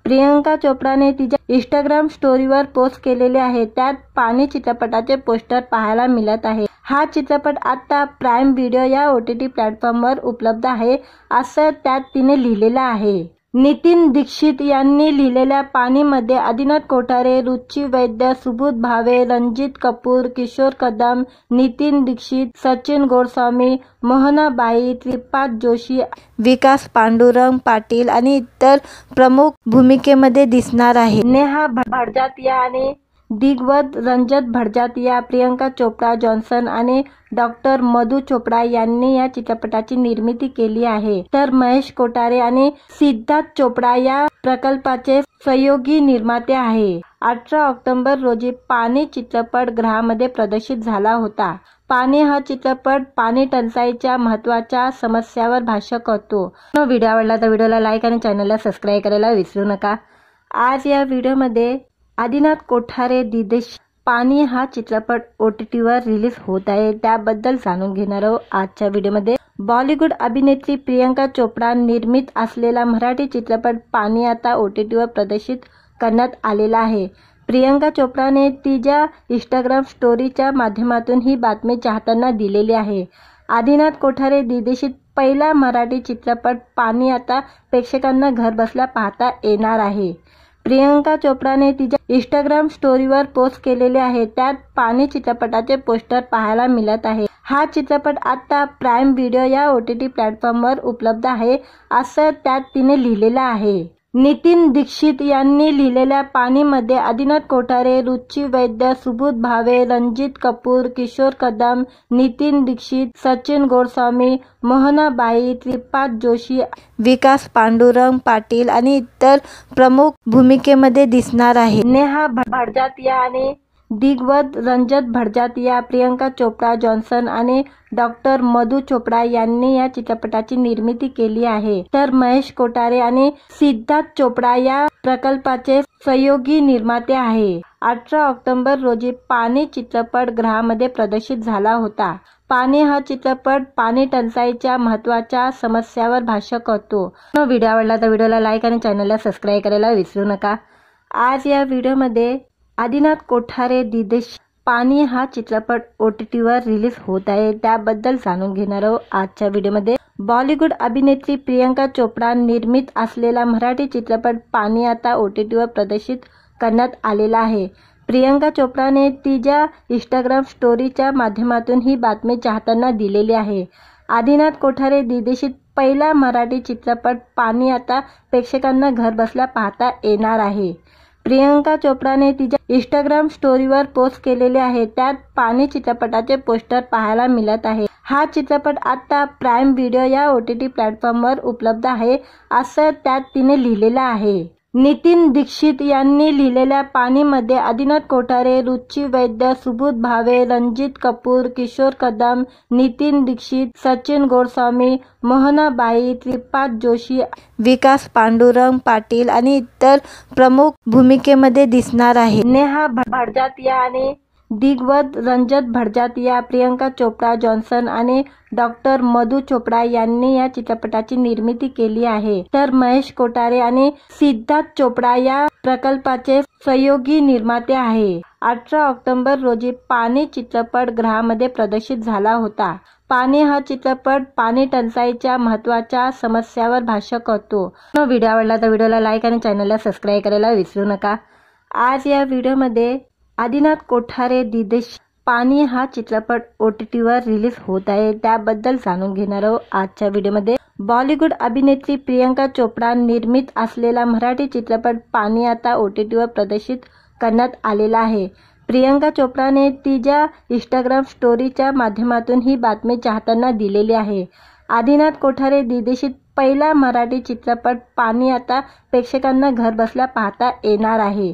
[SPEAKER 1] प्रियंका चोपडाने तिच्या इंस्टाग्राम स्टोरीवर पोस्ट केलेले आहे, त्यात पाणी चित्रपटाचे पोस्टर पाहायला मिळत आहे। हा चित्रपट आता प्राईम व्हिडिओ या OTT प्लॅटफॉर्मवर उपलब्ध आहे, असं त्यात तिने लिहिलेलं आहे। नितीन दीक्षित यांनी लिहिलेल्या पाणीमध्ये आदिनाथ कोठारे, रुची वैद्य, सुबोध भावे, रणजित कपूर, किशोर कदम, नितीन दीक्षित, सचिन गोस्वामी, मोहनाबाई, श्रीपाद जोशी, विकास पांडुरंग पाटील आणि इतर प्रमुख भूमिकेमध्ये दिसणार आहे। नेहा भडजातिया आणि दिग्गज रंजत भडजातिया, प्रियंका चोपडा जॉन्सन आणि डॉक्टर मधु चोपडा यांनी या चित्रपटाची निर्मिती केली आहे, तर महेश कोठारे आणि सिद्धार्थ चोपडा या प्रकल्पाचे सहयोगी निर्माते आहे। 18 ऑक्टोबर रोजी पाणी चित्रपट गृहामध्ये प्रदर्शित झाला होता। पाणी हा चित्रपट पाणी टंचाईच्या महत्त्वाच्या समस्यावर भाष्य करतो। व्हिडिओ आवडला तर व्हिडिओला लाईक आणि चॅनलला सबस्क्राईब करायला विसरू नका। आज या व्हिडिओमध्ये आदिनाथ कोठारे दिदेश पाणी हा चित्रपट OTTवर रिलीज होत आहे, त्याबद्दल जाणून घेणार आहोत आजच्या व्हिडिओमध्ये। बॉलिवूड अभिनेत्री प्रियंका चोपडा निर्मित असलेला मराठी चित्रपट पाणी आता OTTवर प्रदर्शित करण्यात आलेला आहे। प्रियंका चोपडाने तिच्या इंस्टाग्राम स्टोरीच्या माध्यमातून ही बातमी चाहत्यांना दिलेली आहे। आदिनाथ कोठारे दिदेशित पहिला मराठी चित्रपट पाणी आता प्रेक्षकांना घरबसल्या पाहता येणार आहे। प्रियंका चोप्राने तिच्या इंस्टाग्राम स्टोरीवर पोस्ट केलेले आहे, त्यात पाणी चित्रपटाचे पोस्टर पाहायला मिळत आहे। हा चित्रपट आता प्राईम व्हिडिओ या OTT प्लॅटफॉर्मवर उपलब्ध आहे, असं त्यात तिने लिहिलेलं आहे। नितीन दीक्षित यांनी लिहिलेल्या पाणीमध्ये आदिनाथ कोठारे, रुची वैद्य, सुबोध भावे, रणजित कपूर, किशोर कदम, नितीन दीक्षित, सचिन गोडस्वामी, मोहनाबाई, त्रिपाद जोशी, विकास पांडुरंग पाटील आणि इतर प्रमुख भूमिकेमध्ये दिसणार आहे। नेहा भडजातिया आणि दिग्वत रंजत भडजातिया, प्रियंका चोप्रा जॉन्सन आणि डॉक्टर मधु चोपडा यांनी या चित्रपटाची निर्मिती केली आहे, तर महेश कोठारे आणि सिद्धार्थ चोपडा या प्रकल्पाचे सहयोगी निर्माते आहे। 18 ऑक्टोबर रोजी पाणी चित्रपट गृहामध्ये प्रदर्शित झाला होता। पाणी हा चित्रपट पाणी टंचाईच्या महत्त्वाच्या समस्यावर भाष्य करतो। व्हिडिओ आवडला तर व्हिडिओला लाईक आणि चॅनलला सबस्क्राईब करायला विसरू नका। आज या व्हिडिओमध्ये आदिनाथ कोठारे दिदेश पाणी हा चित्रपट OTTवर रिलीज होत आहे, त्याबद्दल जाणून घेणार आहोत आजच्या व्हिडिओमध्ये। बॉलिवूड अभिनेत्री प्रियंका चोप्रा निर्मित असलेला मराठी चित्रपट पाणी आता OTTवर प्रदर्शित करण्यात आलेला आहे। प्रियंका चोप्राने तिच्या इंस्टाग्राम स्टोरीच्या माध्यमातून ही बातमी चाहत्यांना दिलेली आहे। आदिनाथ कोठारे दिग्दर्शित पहिला मराठी चित्रपट पाणी आता प्रेक्षकांना घरबसल्या पाहता येणार आहे। प्रियंका चोप्राने तिच्या इंस्टाग्राम स्टोरीवर पोस्ट केलेले आहे, त्यात पाणी चित्रपटाचे पोस्टर पाहायला मिळत आहे। हा चित्रपट आता प्राईम व्हिडिओ या OTT प्लॅटफॉर्मवर उपलब्ध आहे, असं त्यात तिने लिहिलेलं आहे। नितीन दीक्षित यांनी लिहिलेल्या पाणीमध्ये आदिनाथ कोठारे, रुची वैद्य, सुबोध भावे, रणजित कपूर, किशोर कदम, नितीन दीक्षित, सचिन गोडस्वामी, मोहनाबाई, त्रिपाद जोशी, विकास पांडुरंग पाटील आणि इतर प्रमुख भूमिकेमध्ये दिसणार आहे। नेहा भडजातिया आणि दिग्वत रंजत भडजातिया, प्रियंका चोप्रा जॉन्सन आणि डॉक्टर मधु चोपडा यांनी या चित्रपटाची निर्मिती केली आहे, तर महेश कोठारे आणि सिद्धार्थ चोपडा या प्रकल्पाचे सहयोगी निर्माते आहे। 18 ऑक्टोबर रोजी पाणी चित्रपट गृहामध्ये प्रदर्शित झाला होता। पाणी हा चित्रपट पाणी टंचाईच्या महत्त्वाच्या समस्यावर भाष्य करतो। व्हिडिओ आवडला तर व्हिडिओला लाईक आणि चॅनलला सबस्क्राईब करायला विसरू नका। आज या व्हिडिओमध्ये आदिनाथ कोठारे दिदेश पाणी हा चित्रपट OTTवर रिलीज होत आहे, त्याबद्दल जाणून घेणार आहोत आजच्या व्हिडिओमध्ये। बॉलिवूड अभिनेत्री प्रियंका चोप्रा निर्मित असलेला मराठी चित्रपट पाणी आता OTTवर प्रदर्शित करण्यात आलेला आहे। प्रियंका चोप्राने तिच्या इंस्टाग्राम स्टोरीच्या माध्यमातून ही बातमी चाहत्यांना दिलेली आहे। आदिनाथ कोठारे दिग्दर्शित पहिला मराठी चित्रपट पाणी आता प्रेक्षकांना घरबसल्या पाहता येणार आहे।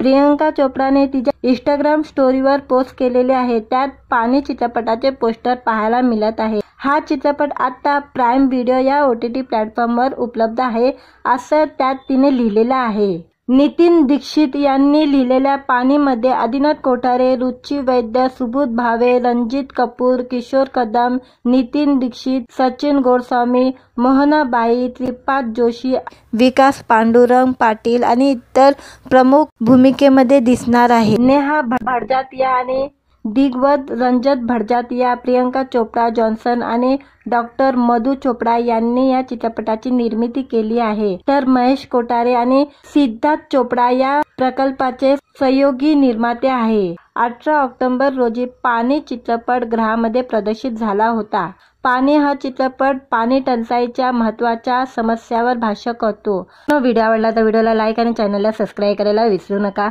[SPEAKER 1] प्रियंका चोप्राने तिच्या इंस्टाग्राम स्टोरीवर पोस्ट केलेले आहे, त्यात पाणी चित्रपटाचे पोस्टर पाहायला मिळत आहे। हा चित्रपट आता प्राईम व्हिडिओ या OTT प्लॅटफॉर्मवर उपलब्ध आहे, असं त्यात तिने लिहिलेलं आहे। नितीन दीक्षित यांनी लिहिलेल्या पाणीमध्ये आदिनाथ कोठारे, रुची वैद्य, सुबोध भावे, रणजित कपूर, किशोर कदम, नितीन दीक्षित, सचिन गोडस्वामी, मोहनाबाई, त्रिपाद जोशी, विकास पांडुरंग पाटील आणि इतर प्रमुख भूमिकेमध्ये दिसणार आहे। नेहा भडजातिया आणि दिग्वत रंजत भडजातिया, प्रियंका चोप्रा जॉन्सन आणि डॉक्टर मधु चोपडा यांनी या चित्रपटाची निर्मिती केली आहे, तर महेश कोठारे आणि सिद्धार्थ चोपडा या प्रकल्पाचे सहयोगी निर्माते आहे। 18 ऑक्टोबर रोजी पाणी चित्रपट गृहामध्ये प्रदर्शित झाला होता। पाणी हा चित्रपट पाणी टंचाईच्या महत्त्वाच्या समस्यावर भाष्य करतो। व्हिडिओ आवडला तर व्हिडिओला लाईक आणि चॅनलला सबस्क्राईब करायला विसरू नका।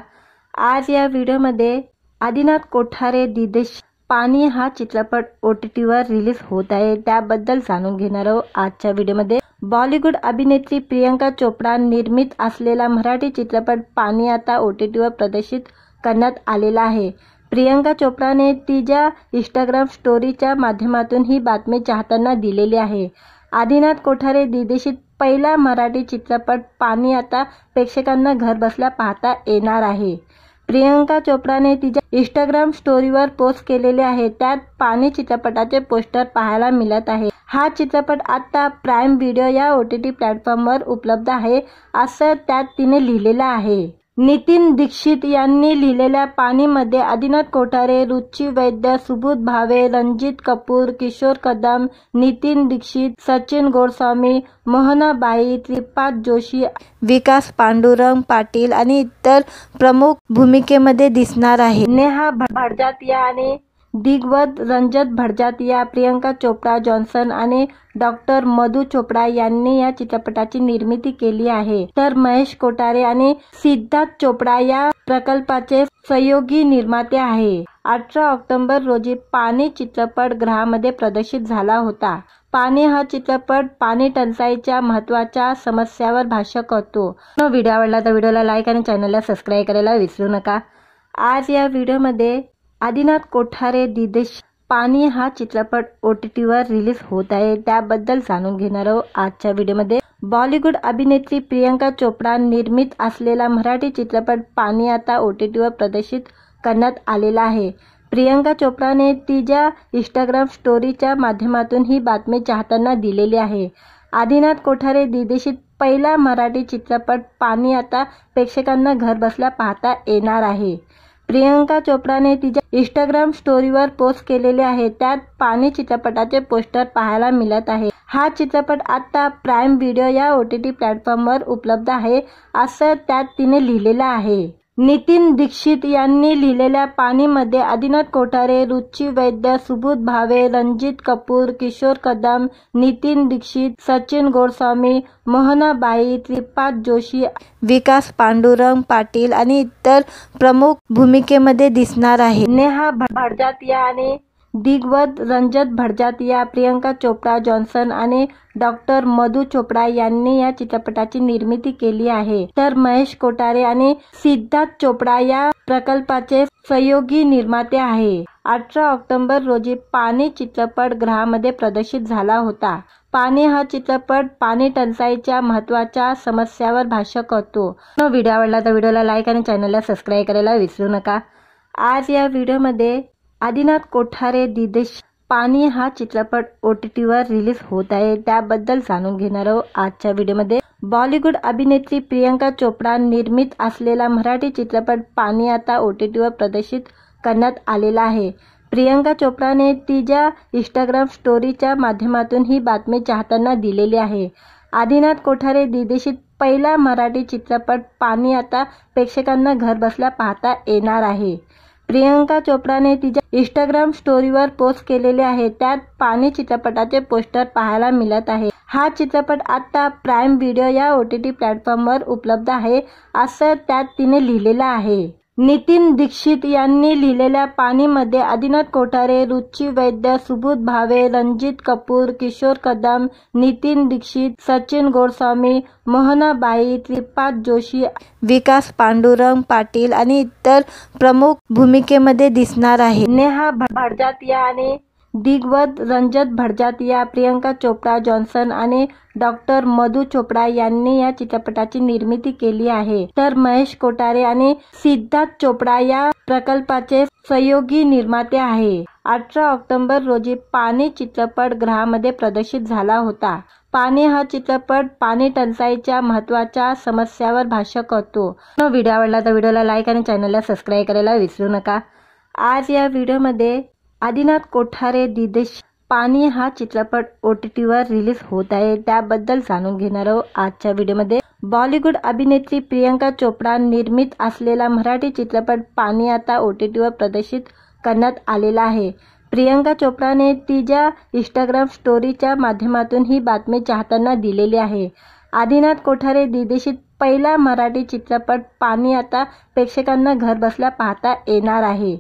[SPEAKER 1] आज या व्हिडिओमध्ये आदिनाथ कोठारे दिदेश पाणी हा चित्रपट OTTवर रिलीज होत आहे, त्याबद्दल जाणून घेणार आहोत आजच्या व्हिडिओमध्ये। बॉलिवूड अभिनेत्री प्रियंका चोप्रा निर्मित असलेला मराठी चित्रपट पाणी आता OTTवर प्रदर्शित करण्यात आलेला आहे। प्रियंका चोप्राने तिच्या इंस्टाग्राम स्टोरीच्या माध्यमातून ही बातमी चाहत्यांना दिलेली आहे। आदिनाथ कोठारे दिग्दर्शित पहिला मराठी चित्रपट पाणी आता प्रेक्षकांना घरबसल्या पाहता येणार आहे। प्रियंका चोप्राने तिच्या इंस्टाग्राम स्टोरीवर पोस्ट केलेले आहे, त्यात पाणी चित्रपटाचे पोस्टर पाहायला मिळत आहे। हा चित्रपट आता प्राईम व्हिडिओ या OTT प्लॅटफॉर्मवर उपलब्ध आहे, असं त्यात तिने लिहिलेलं आहे। नितीन दीक्षित यांनी लिहिलेल्या पाणीमध्ये आदिनाथ कोठारे, रुची वैद्य, सुबोध भावे, रणजित कपूर, किशोर कदम, नितीन दीक्षित, सचिन गोडस्वामी, मोहनाबाई, त्रिपाद जोशी, विकास पांडुरंग पाटील आणि इतर प्रमुख भूमिकेमध्ये दिसणार आहे. नेहा भडजातिया आणि दिग्वत रंजत भडजातिया, प्रियंका चोपडा जॉन्सन आणि डॉक्टर मधु चोपडा यांनी या चित्रपटाची निर्मिती केली आहे. तर महेश कोठारे आणि सिद्धार्थ चोपडा या प्रकल्पाचे सहयोगी निर्माते आहे. 18 ऑक्टोबर रोजी पाणी चित्रपट गृहामध्ये प्रदर्शित झाला होता. पाणी हा चित्रपट पाणी टंचाईच्या महत्त्वाच्या समस्यावर भाष्य करतो. व्हिडिओ आवडला तर व्हिडिओला लाईक आणि चॅनलला सबस्क्राईब करायला विसरू नका. आज या व्हिडिओमध्ये आदिनाथ कोठारे दिदेश पाणी हा चित्रपट OTTवर रिलीज होत आहे, त्याबद्दल जाणून घेणार आहोत आजच्या व्हिडिओमध्ये. बॉलिवूड अभिनेत्री प्रियंका चोपडा निर्मित असलेला मराठी चित्रपट पाणी आता OTTवर प्रदर्शित करण्यात आलेला आहे. प्रियंका चोपडाने तिच्या इंस्टाग्राम स्टोरीच्या माध्यमातून ही बातमी चाहत्यांना दिलेली आहे. आदिनाथ कोठारे दिग्दर्शित पहिला मराठी चित्रपट पाणी आता प्रेक्षकांना घरबसल्या पाहता येणार आहे. प्रियंका चोपडाने तिच्या इंस्टाग्राम स्टोरीवर पोस्ट केलेले आहे. त्यात पाणी चित्रपटाचे पोस्टर पाहायला मिळत आहे. हा चित्रपट आता प्राईम व्हिडिओ या OTT प्लॅटफॉर्मवर उपलब्ध आहे, असं त्यात तिने लिहिलेलं आहे. नितीन दीक्षित यांनी लिहिलेल्या पाणीमध्ये आदिनाथ कोठारे, रुची वैद्य, सुबोध भावे, रणजित कपूर, किशोर कदम, नितीन दीक्षित, सचिन गोडस्वामी, मोहनाबाई, त्रिपाद जोशी, विकास पांडुरंग पाटील आणि इतर प्रमुख भूमिकेमध्ये दिसणार आहे. नेहा भडजातिया आणि दिग्वत रंजत भडजातिया, प्रियंका चोपडा जॉन्सन आणि डॉक्टर मधु चोपडा यांनी या चित्रपटाची निर्मिती केली आहे. तर महेश कोठारे आणि सिद्धार्थ चोपडा या प्रकल्पाचे सहयोगी निर्माते आहे. 18 ऑक्टोबर रोजी पाणी चित्रपट गृहामध्ये प्रदर्शित झाला होता. पाणी हा चित्रपट पाणी टंचाईच्या महत्त्वाच्या समस्यावर भाष्य करतो. व्हिडिओ आवडला तर व्हिडिओला लाईक आणि चॅनलला सबस्क्राईब करायला विसरू नका. आज या व्हिडिओमध्ये आदिनाथ कोठारे दिदेश पाणी हा चित्रपट OTTवर रिलीज होत आहे, त्याबद्दल जाणून घेणार आहोत आजच्या व्हिडिओमध्ये. बॉलिवूड अभिनेत्री प्रियंका चोपडा निर्मित असलेला मराठी चित्रपट पाणी आता OTTवर प्रदर्शित करण्यात आलेला आहे. प्रियंका चोपडाने तिच्या इंस्टाग्राम स्टोरीच्या माध्यमातून ही बातमी चाहत्यांना दिलेली आहे. आदिनाथ कोठारे दिग्दर्शित पहिला मराठी चित्रपट पाणी आता प्रेक्षकांना घरबसल्या पाहता येणार आहे. प्रियंका चोपडाने तिच्या इंस्टाग्राम स्टोरीवर पोस्ट केलेले आहे. त्यात पाणी चित्रपटाचे पोस्टर पाहायला मिळत आहे. हा चित्रपट आता प्राईम व्हिडिओ या OTT प्लॅटफॉर्मवर उपलब्ध आहे, असं त्यात तिने लिहिलेलं आहे. नितीन दीक्षित यांनी लिहिलेल्या पाणीमध्ये आदिनाथ कोठारे, रुची वैद्य, सुबोध भावे, रणजित कपूर, किशोर कदम, नितीन दीक्षित, सचिन गोडस्वामी, मोहनाबाई, त्रिपाद जोशी, विकास पांडुरंग पाटील आणि इतर प्रमुख भूमिकेमध्ये दिसणार आहे. नेहा भडजातिया आणि दिग्वत रंजत भडजातिया, प्रियंका चोपडा जॉन्सन आणि डॉक्टर मधु चोपडा यांनी या चित्रपटाची निर्मिती केली आहे. तर महेश कोठारे आणि सिद्धार्थ चोपडा या प्रकल्पाचे सहयोगी निर्माते आहे. 18 ऑक्टोबर रोजी पाणी चित्रपट गृहामध्ये प्रदर्शित झाला होता. पाणी हा चित्रपट पाणी टंचाईच्या महत्त्वाच्या समस्यावर भाष्य करतो. व्हिडिओ आवडला तर व्हिडिओला लाईक आणि चॅनलला सबस्क्राईब करायला विसरू नका. आज या व्हिडिओमध्ये आदिनाथ कोठारे दिदेश पाणी हा चित्रपट OTTवर रिलीज होत आहे, त्याबद्दल जाणून घेणार आहोत आजच्या व्हिडिओमध्ये. बॉलिवूड अभिनेत्री प्रियंका चोपडा निर्मित असलेला मराठी चित्रपट पाणी आता OTTवर प्रदर्शित करण्यात आलेला आहे. प्रियंका चोपडाने तिच्या इंस्टाग्राम स्टोरीच्या माध्यमातून ही बातमी चाहत्यांना दिलेली आहे. आदिनाथ कोठारे दिग्दर्शित पहिला मराठी चित्रपट पाणी आता प्रेक्षकांना घरबसल्या पाहता येणार आहे.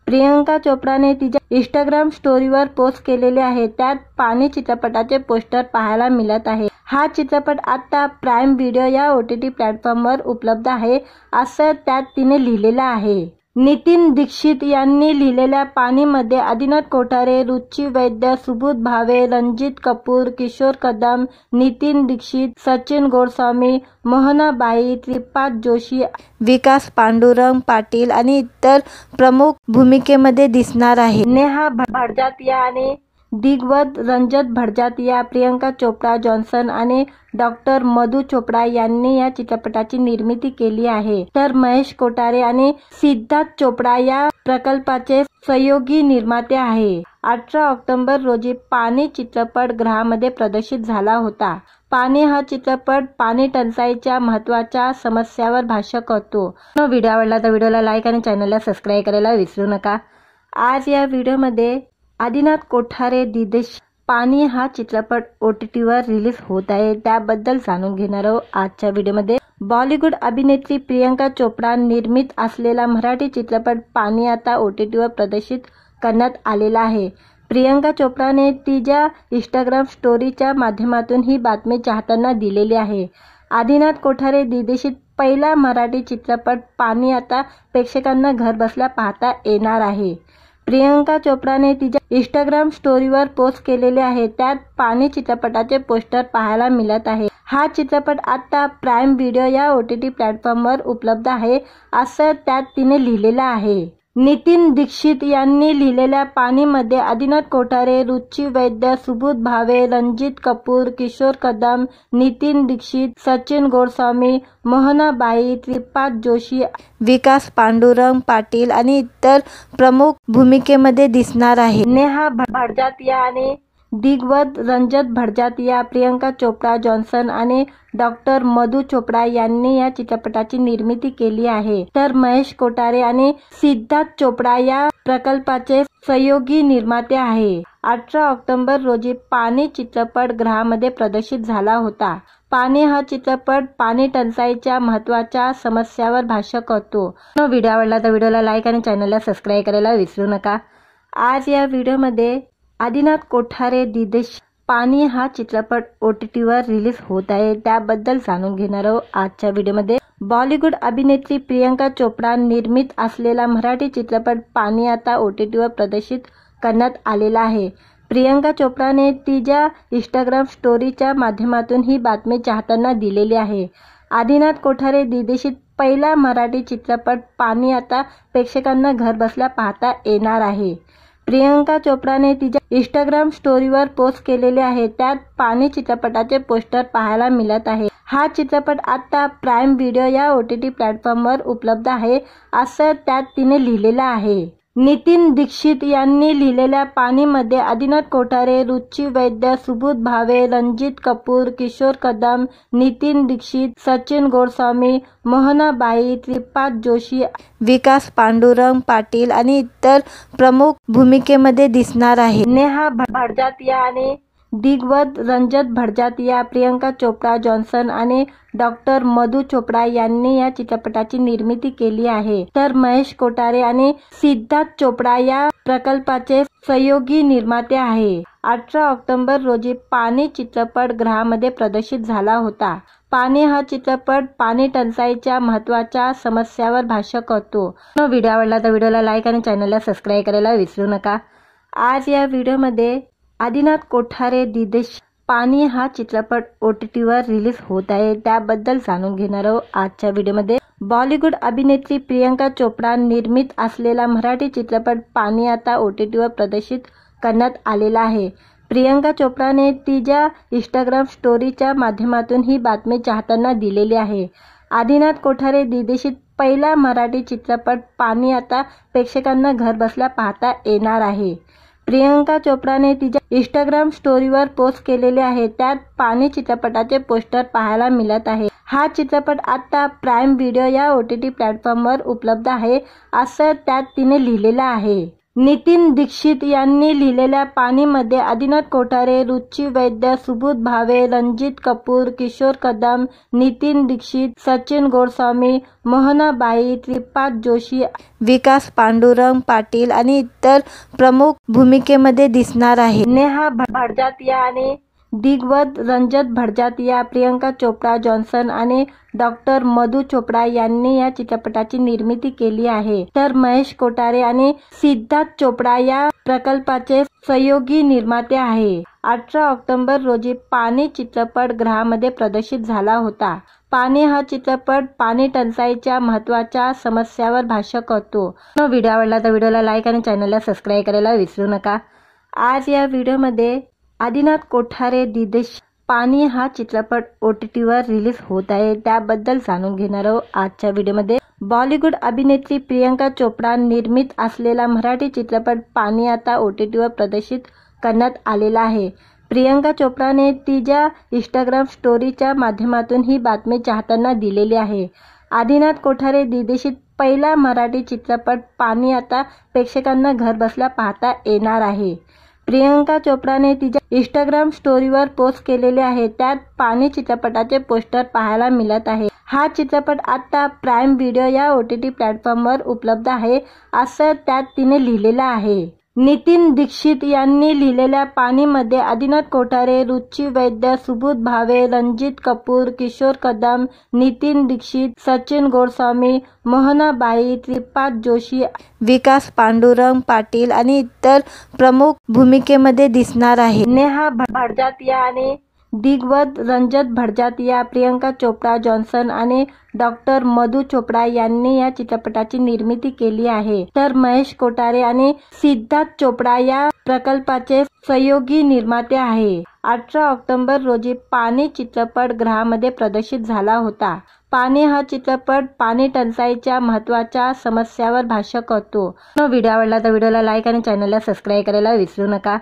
[SPEAKER 1] प्रियंका चोपडाने तिच्या इंस्टाग्राम स्टोरीवर पोस्ट केलेले आहे. त्यात पाणी चित्रपटाचे पोस्टर पाहायला मिळत आहे. हा चित्रपट आता प्राईम व्हिडिओ या OTT प्लॅटफॉर्मवर उपलब्ध आहे, असं त्यात तिने लिहिलेलं आहे. नितीन दीक्षित यांनी लिहिलेल्या पाणीमध्ये आदिनाथ कोठारे, रुची वैद्य, सुबोध भावे, रणजित कपूर, किशोर कदम, नितीन दीक्षित, सचिन गोडस्वामी, मोहनाबाई, त्रिपाद जोशी, विकास पांडुरंग पाटील आणि इतर प्रमुख भूमिकेमध्ये दिसणार आहे. नेहा भडजातिया आणि दिग्गज रंजत भटजातिया, प्रियंका चोप्रा जॉन्सन आणि डॉक्टर मधु चोपडा यांनी या चित्रपटाची निर्मिती केली आहे, तर महेश कोठारे आणि सिद्धार्थ चोपडा या प्रकल्पाचे सहयोगी निर्माते आहे. 18 ऑक्टोबर रोजी पाणी चित्रपट गृहामध्ये प्रदर्शित झाला होता. पाणी हा चित्रपट पाणी टंचाईच्या महत्त्वाच्या समस्यावर भाष्य करतो. व्हिडिओ आवडला तर व्हिडिओला लाईक आणि चॅनलला सबस्क्राईब करायला विसरू नका. आज या व्हिडिओमध्ये आदिनाथ कोठारे दिदेश पाणी हा चित्रपट OTTवर रिलीज होत आहे, त्याबद्दल जाणून घेणार आहोत. आजच्या व्हिडिओमध्ये बॉलिवूड अभिनेत्री प्रियंका चोपडा निर्मित असलेला मराठी चित्रपट पाणी आता OTTवर प्रदर्शित करण्यात आलेला आहे. प्रियंका चोपडाने तिच्या इंस्टाग्राम स्टोरीच्या माध्यमातून ही बातमी चाहत्यांना दिलेली आहे. आदिनाथ कोठारे दिग्दर्शित पहिला मराठी चित्रपट पाणी आता प्रेक्षकांना घरबसल्या पाहता येणार आहे. प्रियंका चोपडाने तिच्या इंस्टाग्राम स्टोरीवर पोस्ट केलेले आहे, त्यात पाणी चित्रपटाचे पोस्टर पाहायला मिळत आहे. हा चित्रपट आता प्राईम व्हिडिओ या OTT प्लॅटफॉर्मवर उपलब्ध आहे, असं त्यात तिने लिहिलेलं आहे. नितीन दीक्षित यांनी लिहिलेल्या पाणीमध्ये आदिनाथ कोठारे, रुची वैद्य, सुबोध भावे, रणजित कपूर, किशोर कदम, नितीन दीक्षित, सचिन गोस्वामी, मोहनाबाई, त्रिपाद जोशी, विकास पांडुरंग पाटील आणि इतर प्रमुख भूमिकेमध्ये दिसणार आहे. नेहा भटजातिया आणि दिग्गज रंजत भटजातिया, प्रियंका चोप्रा जॉन्सन आणि डॉक्टर मधु चोपडा यांनी या चित्रपटाची निर्मिती केली आहे, तर महेश कोठारे आणि सिद्धार्थ चोपडा या प्रकल्पाचे सहयोगी निर्माते आहे. 18 ऑक्टोबर रोजी पाणी चित्रपट गृहामध्ये प्रदर्शित झाला होता. पाणी हा चित्रपट पाणी टंचाईच्या महत्त्वाच्या समस्यावर भाष्य करतो. व्हिडिओ आवडला तर व्हिडिओला लाईक आणि चॅनलला सबस्क्राईब करायला विसरू नका. आज या व्हिडिओमध्ये आदिनाथ कोठारे दिदेश पाणी हा चित्रपट OTTवर रिलीज होत आहे, त्याबद्दल जाणून घेणार आहोत. आजच्या व्हिडिओमध्ये बॉलिवूड अभिनेत्री प्रियंका चोपडा निर्मित असलेला मराठी चित्रपट पाणी आता OTTवर प्रदर्शित करण्यात आलेला आहे. प्रियंका चोपडाने तिच्या इंस्टाग्राम स्टोरीच्या माध्यमातून ही बातमी चाहत्यांना दिलेली आहे. आदिनाथ कोठारे दिग्दर्शित पहिला मराठी चित्रपट पाणी आता प्रेक्षकांना घरबसल्या पाहता येणार आहे. प्रियंका चोपडाने तिच्या इंस्टाग्राम स्टोरीवर पोस्ट केलेले आहे, त्यात पाणी चित्रपटाचे पोस्टर पाहायला मिळत आहे. हा चित्रपट आता प्राईम व्हिडिओ या OTT प्लॅटफॉर्मवर उपलब्ध आहे, असं त्यात तिने लिहिलेलं आहे. नितीन दीक्षित यांनी लिहिलेल्या पाणीमध्ये आदिनाथ कोठारे, रुची वैद्य, सुबोध भावे, रणजित कपूर, किशोर कदम, नितीन दीक्षित, सचिन गोस्वामी, मोहनाबाई, त्रिपाद जोशी, विकास पांडुरंग पाटील आणि इतर प्रमुख भूमिकेमध्ये दिसणार आहे. नेहा भटजातिया आणि दिग्गज रंजत भटजातिया, प्रियंका चोप्रा जॉन्सन आणि डॉक्टर मधु चोपडा यांनी या चित्रपटाची निर्मिती केली आहे, तर महेश कोठारे आणि सिद्धार्थ चोपडा या प्रकल्पाचे सहयोगी निर्माते आहे. 18 ऑक्टोबर रोजी पाणी चित्रपट गृहामध्ये प्रदर्शित झाला होता. पाणी हा चित्रपट पाणी टंचाईच्या महत्त्वाच्या समस्यावर भाष्य करतो. व्हिडिओ आवडला तर व्हिडिओला लाईक आणि चॅनलला सबस्क्राईब करायला विसरू नका. आज या व्हिडिओमध्ये आदिनाथ कोठारे दिदेश पाणी हा चित्रपट OTTवर रिलीज होत आहे, त्याबद्दल जाणून घेणार आहोत. आजच्या व्हिडिओमध्ये बॉलिवूड अभिनेत्री प्रियंका चोपडा निर्मित असलेला मराठी चित्रपट पाणी आता OTTवर प्रदर्शित करण्यात आलेला आहे. प्रियंका चोपडाने तिच्या इंस्टाग्राम स्टोरीच्या माध्यमातून ही बातमी चाहत्यांना दिलेली आहे. आदिनाथ कोठारे दिग्दर्शित पहिला मराठी चित्रपट पाणी आता प्रेक्षकांना घरबसल्या पाहता येणार आहे. प्रियंका चोपडाने तिच्या इंस्टाग्राम स्टोरीवर पोस्ट केलेले आहे, त्यात पाणी चित्रपटाचे पोस्टर पाहायला मिळत आहे. हा चित्रपट आता प्राईम व्हिडिओ या OTT प्लॅटफॉर्मवर उपलब्ध आहे, असं त्यात तिने लिहिलेलं आहे. नितीन दीक्षित यांनी लिहिलेल्या पाणीमध्ये आदिनाथ कोठारे, रुची वैद्य, सुबोध भावे, रणजित कपूर, किशोर कदम, नितीन दीक्षित, सचिन गोस्वामी, मोहनाबाई, त्रिपाद जोशी, विकास पांडुरंग पाटील आणि इतर प्रमुख भूमिकेमध्ये दिसणार आहे. नेहा भटजातिया आणि दिग्गज रंजत भटजातिया, प्रियंका चोप्रा जॉन्सन आणि डॉक्टर मधु चोपडा यांनी या चित्रपटाची निर्मिती केली आहे, तर महेश कोठारे आणि सिद्धार्थ चोपडा या प्रकल्पाचे सहयोगी निर्माते आहे. 18 ऑक्टोबर रोजी पाणी चित्रपट गृहामध्ये प्रदर्शित झाला होता. पाणी हा चित्रपट पाणी टंचाईच्या महत्त्वाच्या समस्यावर भाष्य करतो. व्हिडिओ आवडला तर व्हिडिओला लाईक आणि चॅनलला सबस्क्राईब करायला विसरू नका. आज या व्हिडिओमध्ये आदिनाथ कोठारे दिदेश पाणी हा चित्रपट OTTवर रिलीज होत आहे, त्याबद्दल जाणून घेणार आहोत आजच्या व्हिडिओमध्ये। बॉलिवूड अभिनेत्री प्रियंका चोपडा निर्मित असलेला मराठी चित्रपट पाणी आता OTTवर प्रदर्शित करण्यात आलेला आहे। प्रियंका चोपडाने तिच्या इंस्टाग्राम स्टोरीच्या माध्यमातून ही बातमी चाहत्यांना दिलेली आहे। आदिनाथ कोठारे दिदेशित पहिला मराठी चित्रपट पाणी आता प्रेक्षकांना घरबसल्या पाहता येणार आहे। प्रियंका चोपडाने तिच्या इंस्टाग्राम स्टोरीवर पोस्ट केलेले आहे, त्यात पाणी चित्रपटाचे पोस्टर पाहायला मिळत आहे। हा चित्रपट आता प्राईम व्हिडिओ या OTT प्लॅटफॉर्मवर उपलब्ध आहे, असं त्यात तिने लिहिलेलं आहे। नितीन दीक्षित यांनी लिहिलेल्या पाणीमध्ये आदिनाथ कोठारे, रुची वैद्य, सुबोध भावे, रणजित कपूर, किशोर कदम, नितीन दीक्षित, सचिन गोस्वामी, मोहनाबाई, श्रीपाद जोशी, विकास पांडुरंग पाटील आणि इतर प्रमुख भूमिकेमध्ये दिसणार आहे। नेहा भडजातिया आणि दिग्गज रंजन भडजातिया, प्रियंका चोपडा जॉन्सन आणि डॉक्टर मधु चोपडा यांनी या चित्रपटाची निर्मिती केली आहे, तर महेश कोठारे आणि सिद्धार्थ चोपडा या प्रकल्पाचे सहयोगी निर्माते आहे। 18 ऑक्टोबर रोजी पाणी चित्रपट गृहामध्ये प्रदर्शित झाला होता। पाणी हा चित्रपट पाणी टंचाईच्या महत्त्वाच्या समस्यावर भाष्य करतो। व्हिडिओ आवडला तर व्हिडिओला लाईक आणि चॅनलला सबस्क्राईब करायला विसरू नका।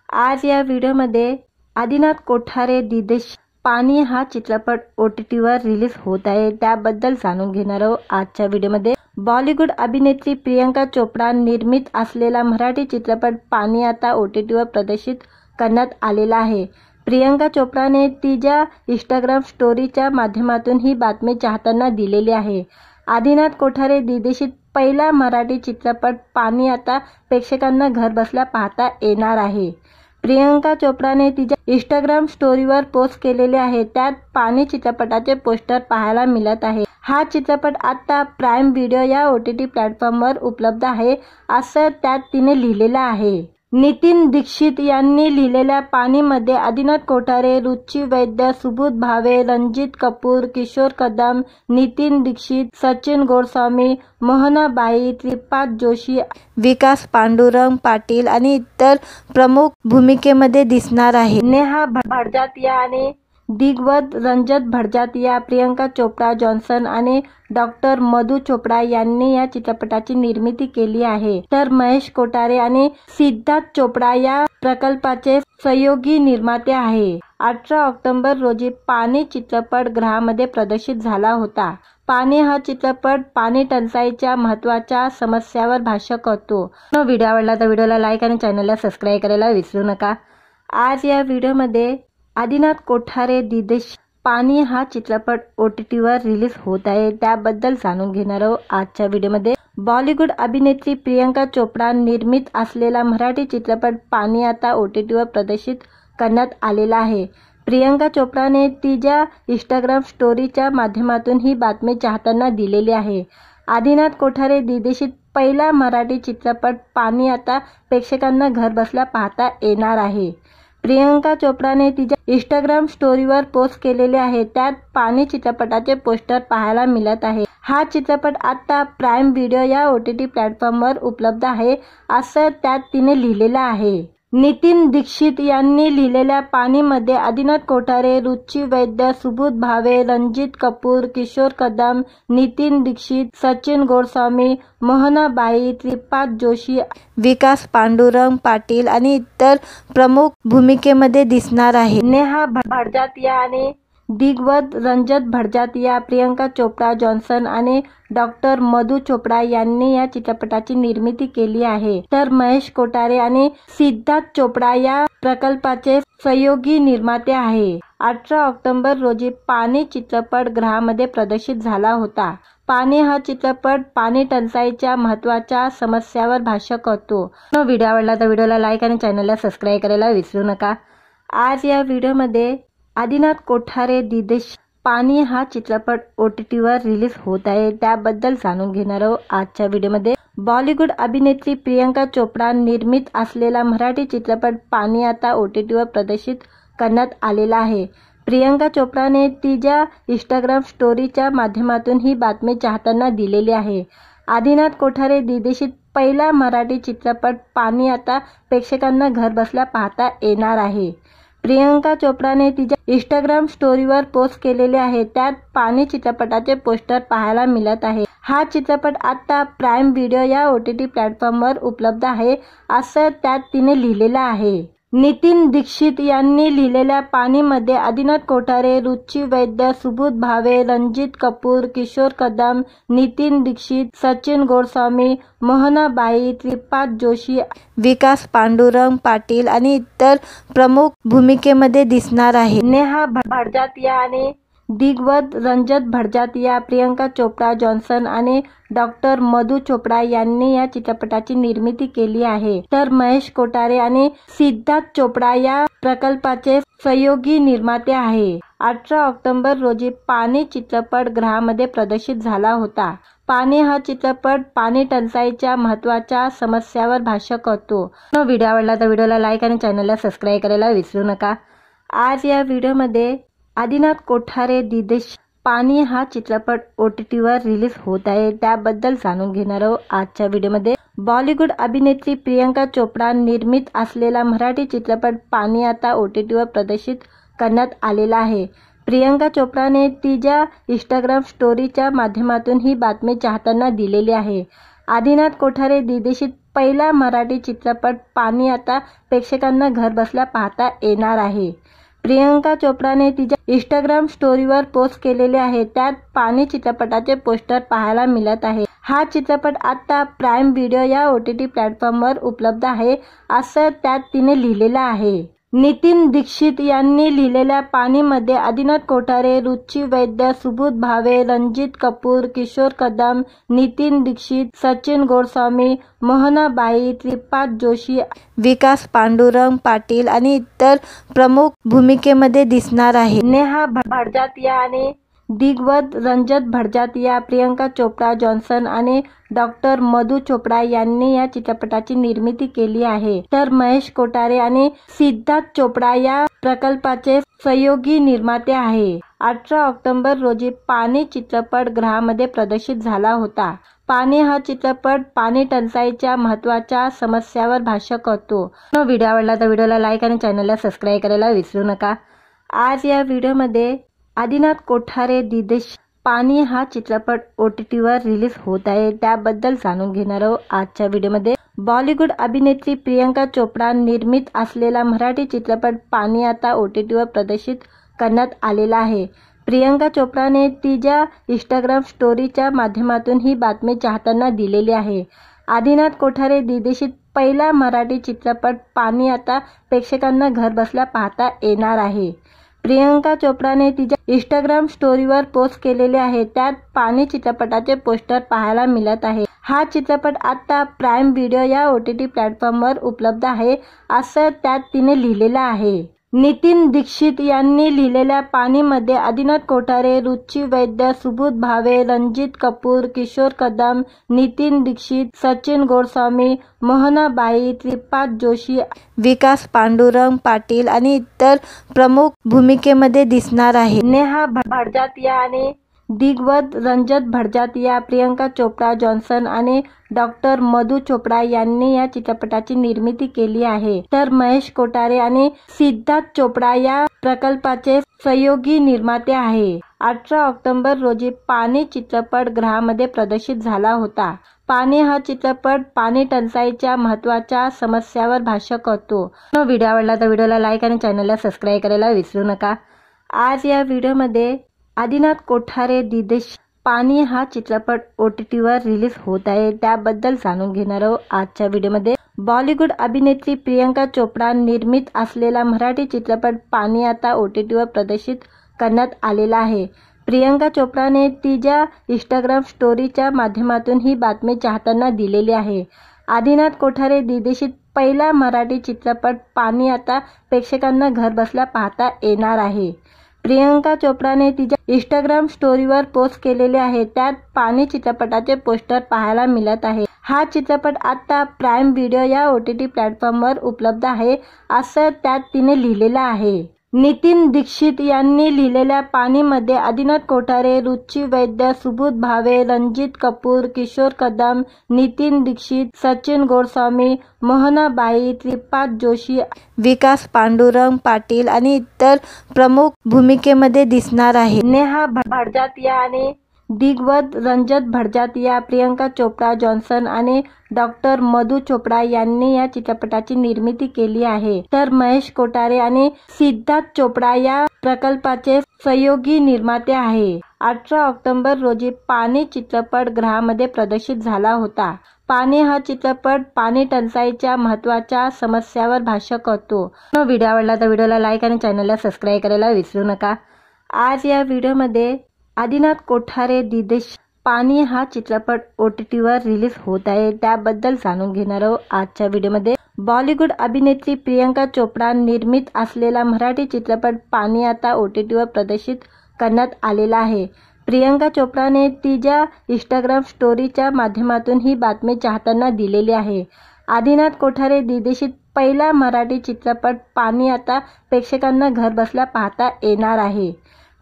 [SPEAKER 1] आज या व्हिडिओमध्ये आदिनाथ कोठारे दिदेश पाणी हा चित्रपट OTTवर रिलीज होत आहे, त्याबद्दल जाणून घेणार आहोत आजच्या व्हिडिओमध्ये। बॉलिवूड अभिनेत्री प्रियंका चोपडा निर्मित असलेला मराठी चित्रपट पाणी आता OTTवर प्रदर्शित करण्यात आलेला आहे। प्रियंका चोपडाने तिच्या इंस्टाग्राम स्टोरीच्या माध्यमातून ही बातमी चाहत्यांना दिलेली आहे। आदिनाथ कोठारे दिदेशित पहिला मराठी चित्रपट पाणी आता प्रेक्षकांना घरबसल्या पाहता येणार आहे। प्रियंका चोपडाने तिच्या इंस्टाग्राम स्टोरीवर पोस्ट केलेले आहे, त्यात पाणी चित्रपटाचे पोस्टर पाहायला मिळत आहे। हा चित्रपट आता प्राईम व्हिडिओ या OTT प्लॅटफॉर्मवर उपलब्ध आहे, असं त्यात तिने लिहिलेलं आहे। नितीन दीक्षित यांनी लिहिलेल्या पाणीमध्ये आदिनाथ कोठारे, रुची वैद्य, सुबोध भावे, रणजित कपूर, किशोर कदम, नितीन दीक्षित, सचिन गोस्वामी, मोहनाबाई, श्रीपाद जोशी, विकास पांडुरंग पाटील आणि इतर प्रमुख भूमिकेमध्ये दिसणार आहे। नेहा भडजातिया आणि दिग्गज रंजन भडजातिया, प्रियंका चोपडा जॉन्सन आणि डॉक्टर मधु चोपडा यांनी या चित्रपटाची निर्मिती केली आहे, तर महेश कोठारे आणि सिद्धार्थ चोपडा या प्रकल्पाचे सहयोगी निर्माते आहे। 18 ऑक्टोबर रोजी पाणी चित्रपट गृहामध्ये प्रदर्शित झाला होता। पाणी हा चित्रपट पाणी टंचाईच्या महत्त्वाच्या समस्यावर भाष्य करतो। व्हिडिओ आवडला तर व्हिडिओला लाईक आणि चॅनलला सबस्क्राईब करायला विसरू नका। आज या व्हिडिओमध्ये आदिनाथ कोठारे दिदेश पाणी हा चित्रपट OTTवर रिलीज होत आहे, त्याबद्दल जाणून घेणार आहोत आजच्या व्हिडिओमध्ये। बॉलिवूड अभिनेत्री प्रियंका चोपडा निर्मित असलेला मराठी चित्रपट पाणी आता OTTवर प्रदर्शित करण्यात आलेला आहे। प्रियंका चोपडाने तिच्या इंस्टाग्राम स्टोरीच्या माध्यमातून ही बातमी चाहत्यांना दिलेली आहे। आदिनाथ कोठारे दिदेशित पहिला मराठी चित्रपट पाणी आता प्रेक्षकांना घरबसल्या पाहता येणार आहे। प्रियंका चोपडाने तिच्या इंस्टाग्राम स्टोरीवर पोस्ट केलेले आहे, त्यात पाणी चित्रपटाचे पोस्टर पाहायला मिळत आहे। हा चित्रपट आता प्राईम व्हिडिओ या OTT प्लॅटफॉर्मवर उपलब्ध आहे, असं त्यात तिने लिहिलेलं आहे। नितीन दीक्षित यांनी लिहिलेल्या पाणीमध्ये आदिनाथ कोठारे, रुची वैद्य, सुबोध भावे, रणजित कपूर, किशोर कदम, नितीन दीक्षित, सचिन गोस्वामी, मोहनाबाई, श्रीपाद जोशी, विकास पांडुरंग पाटील आणि इतर प्रमुख भूमिकेमध्ये दिसणार आहे। नेहा भडजातिया आणि दिग्गज रंजन भडजातिया, प्रियंका चोपडा जॉन्सन आणि डॉक्टर मधु चोपडा यांनी या चित्रपटाची निर्मिती केली आहे, तर महेश कोठारे आणि सिद्धार्थ चोपडा या प्रकल्पाचे सहयोगी निर्माते आहे। 18 ऑक्टोबर रोजी पाणी चित्रपट गृहामध्ये प्रदर्शित झाला होता। पाणी हा चित्रपट पाणी टंचाईच्या महत्त्वाच्या समस्यावर भाष्य करतो। व्हिडिओ आवडला तर व्हिडिओला लाईक आणि चॅनलला सबस्क्राईब करायला विसरू नका। आज या व्हिडिओमध्ये आदिनाथ कोठारे दिदेश पाणी हा चित्रपट OTTवर रिलीज होत आहे, त्याबद्दल जाणून घेणार आहोत आजच्या व्हिडिओमध्ये। बॉलिवूड अभिनेत्री प्रियंका चोपडा निर्मित असलेला मराठी चित्रपट पाणी आता OTTवर प्रदर्शित करण्यात आलेला आहे। प्रियंका चोपडाने तिच्या इंस्टाग्राम स्टोरीच्या माध्यमातून ही बातमी चाहत्यांना दिलेली आहे। आदिनाथ कोठारे दिदेशित पहिला मराठी चित्रपट पाणी आता प्रेक्षकांना घरबसल्या पाहता येणार आहे। प्रियंका चोप्राने तिच्या इंस्टाग्राम स्टोरीवर पोस्ट केलेले आहे, त्यात पाणी चित्रपटाचे पोस्टर पाहायला मिळत आहे। हा चित्रपट आता प्राईम व्हिडिओ या OTT प्लॅटफॉर्मवर उपलब्ध आहे, असं त्यात तिने लिहिलेलं आहे। नितीन दीक्षित यांनी लिहिलेल्या पाणीमध्ये आदिनाथ कोठारे, रुची वैद्य, सुबोध भावे, रणजित कपूर, किशोर कदम, नितीन दीक्षित, सचिन गोस्वामी, मोहनाबाई, त्रिपाद जोशी, विकास पांडुरंग पाटील आणि इतर प्रमुख भूमिकेमध्ये दिसणार आहे। नेहा भडजातिया आणि दिग्वत रंजत भडजातिया, प्रियंका चोप्रा जॉन्सन आणि डॉक्टर मधु चोपडा यांनी या चित्रपटाची निर्मिती केली आहे, तर महेश कोठारे आणि सिद्धार्थ चोपडा या प्रकल्पाचे सहयोगी निर्माते आहे। 18 ऑक्टोबर रोजी पाणी चित्रपट गृहामध्ये प्रदर्शित झाला होता। पाणी हा चित्रपट पाणी टंचाईच्या महत्त्वाच्या समस्यावर भाष्य करतो। व्हिडिओ आवडला तर व्हिडिओला लाईक आणि चॅनलला सबस्क्राईब करायला विसरू नका। आज या व्हिडिओमध्ये आदिनाथ कोठारे दिदेश पाणी हा चित्रपट OTTवर रिलीज होत आहे, त्याबद्दल जाणून घेणार आहोत आजच्या व्हिडिओमध्ये। बॉलिवूड अभिनेत्री प्रियंका चोप्रा निर्मित असलेला मराठी चित्रपट पाणी आता OTTवर प्रदर्शित करण्यात आलेला आहे। प्रियंका चोप्राने तिच्या इंस्टाग्राम स्टोरीच्या माध्यमातून ही बातमी चाहत्यांना दिलेली आहे। आदिनाथ कोठारे दिग्दर्शित पहिला मराठी चित्रपट पाणी आता प्रेक्षकांना घरबसल्या पाहता येणार आहे। प्रियंका चोप्राने तिच्या इंस्टाग्राम स्टोरीवर पोस्ट केलेले आहे, त्यात पाणी चित्रपटाचे पोस्टर पाहायला मिळत आहे। हा चित्रपट आता प्राईम व्हिडिओ या OTT प्लॅटफॉर्मवर उपलब्ध आहे, असं त्यात तिने लिहिलेलं आहे। नितीन दीक्षित यांनी लिहिलेल्या पाणीमध्ये आदिनाथ कोठारे, रुची वैद्य, सुबोध भावे, रणजित कपूर, किशोर कदम, नितीन दीक्षित, सचिन गोस्वामी, मोहनाबाई, त्रिपाद जोशी, विकास पांडुरंग पाटील आणि इतर प्रमुख भूमिकेमध्ये दिसणार आहे। नेहा भडजातिया आणि दिग्वत रंजत भडजातिया, प्रियंका चोप्रा जॉन्सन आणि डॉक्टर मधु चोपडा यांनी या चित्रपटाची निर्मिती केली आहे, तर महेश कोठारे आणि सिद्धार्थ चोपडा या प्रकल्पाचे सहयोगी निर्माते आहे। 18 ऑक्टोबर रोजी पाणी चित्रपट गृहामध्ये प्रदर्शित झाला होता। पाणी हा चित्रपट पाणी टंचाईच्या महत्त्वाच्या समस्यावर भाष्य करतो। व्हिडिओ आवडला तर व्हिडिओला लाईक आणि चॅनलला सबस्क्राईब करायला विसरू नका। आज या व्हिडिओमध्ये आदिनाथ कोठारे दिदेश पाणी हा चित्रपट OTTवर रिलीज होत आहे, त्याबद्दल जाणून घेणार आहोत आजच्या व्हिडिओमध्ये। बॉलिवूड अभिनेत्री प्रियंका चोप्रा निर्मित असलेला मराठी चित्रपट पाणी आता OTTवर प्रदर्शित करण्यात आलेला आहे। प्रियंका चोप्राने तिच्या इंस्टाग्राम स्टोरीच्या माध्यमातून ही बातमी चाहत्यांना दिलेली आहे। आदिनाथ कोठारे दिग्दर्शित पहिला मराठी चित्रपट पाणी आता प्रेक्षकांना घरबसल्या पाहता येणार आहे। प्रियंका चोप्राने तिच्या इंस्टाग्राम स्टोरीवर पोस्ट केलेले आहे, त्यात पाणी चित्रपटाचे पोस्टर पाहायला मिळत आहे। हा चित्रपट आता प्राईम व्हिडिओ या OTT प्लॅटफॉर्मवर उपलब्ध आहे, असं त्यात तिने लिहिलेलं आहे। नितीन दीक्षित यांनी लिहिलेल्या पाणीमध्ये आदिनाथ कोठारे, रुची वैद्य, सुबोध भावे, रणजित कपूर, किशोर कदम, नितीन दीक्षित, सचिन गोस्वामी, मोहनाबाई, त्रिपाद जोशी, विकास पांडुरंग पाटील आणि इतर प्रमुख भूमिकेमध्ये दिसणार आहे। नेहा भडजातिया आणि दिग्वत रंजत भडजातिया, प्रियंका चोप्रा जॉन्सन आणि डॉक्टर मधु चोपडा यांनी या चित्रपटाची निर्मिती केली आहे, तर महेश कोठारे आणि सिद्धार्थ चोपडा या प्रकल्पाचे सहयोगी निर्माते आहे। 18 ऑक्टोबर रोजी पाणी चित्रपट गृहामध्ये प्रदर्शित झाला होता। पाणी हा चित्रपट पाणी टंचाईच्या महत्त्वाच्या समस्यावर भाष्य करतो। व्हिडिओ आवडला तर व्हिडिओला लाईक आणि चॅनलला सबस्क्राईब करायला विसरू नका। आज या व्हिडिओमध्ये आदिनाथ कोठारे दिदेश पाणी हा चित्रपट OTTवर रिलीज होत आहे, त्याबद्दल जाणून घेणार आहोत आजच्या व्हिडिओमध्ये। बॉलिवूड अभिनेत्री प्रियंका चोप्रा निर्मित असलेला मराठी चित्रपट पाणी आता OTTवर प्रदर्शित करण्यात आलेला आहे। प्रियंका चोप्राने तिच्या इंस्टाग्राम स्टोरीच्या माध्यमातून ही बातमी चाहत्यांना दिलेली आहे। आदिनाथ कोठारे दिग्दर्शित पहिला मराठी चित्रपट पाणी आता प्रेक्षकांना घरबसल्या पाहता येणार आहे। प्रियंका चोप्राने तिच्या इंस्टाग्राम स्टोरीवर पोस्ट केलेले आहे, त्यात पाणी चित्रपटाचे पोस्टर पाहायला मिळत आहे। हा चित्रपट आता प्राईम व्हिडिओ या OTT प्लॅटफॉर्मवर उपलब्ध आहे, असं त्यात तिने लिहिलेलं आहे। नितीन दीक्षित यांनी लिहिलेल्या पाणीमध्ये आदिनाथ कोठारे, रुची वैद्य, सुबोध भावे, रणजित कपूर, किशोर कदम, नितीन दीक्षित, सचिन गोडस्वामी, मोहनाबाई, त्रिपाद जोशी, विकास पांडुरंग पाटील आणि इतर प्रमुख भूमिकेमध्ये दिसणार आहे. नेहा भडजातिया आणि दिग्गज रंजत भडजातिया, प्रियंका चोप्रा जॉन्सन आणि डॉक्टर मधु चोपडा यांनी या चित्रपटाची निर्मिती केली आहे. तर महेश कोठारे आणि सिद्धार्थ चोपडा या प्रकल्पाचे सहयोगी निर्माते आहे. 18 ऑक्टोबर रोजी पाणी चित्रपट गृहामध्ये प्रदर्शित झाला होता. पाणी हा चित्रपट पाणी टंचाईच्या महत्त्वाच्या समस्यावर भाष्य करतो. व्हिडिओ आवडला तर व्हिडिओला लाईक आणि चॅनलला सबस्क्राईब करायला विसरू नका. आज या व्हिडिओमध्ये आदिनाथ कोठारे दिदेश पाणी हा चित्रपट OTTवर रिलीज होत आहे, त्याबद्दल जाणून घेणार आहोत आजच्या व्हिडिओमध्ये. बॉलिवूड अभिनेत्री प्रियंका चोपडा निर्मित असलेला मराठी चित्रपट पाणी आता OTTवर प्रदर्शित करण्यात आलेला आहे. प्रियंका चोपडाने तिच्या इंस्टाग्राम स्टोरीच्या माध्यमातून ही बातमी चाहत्यांना दिलेली आहे. आदिनाथ कोठारे दिग्दर्शित पहिला मराठी चित्रपट पाणी आता प्रेक्षकांना घरबसल्या पाहता येणार आहे.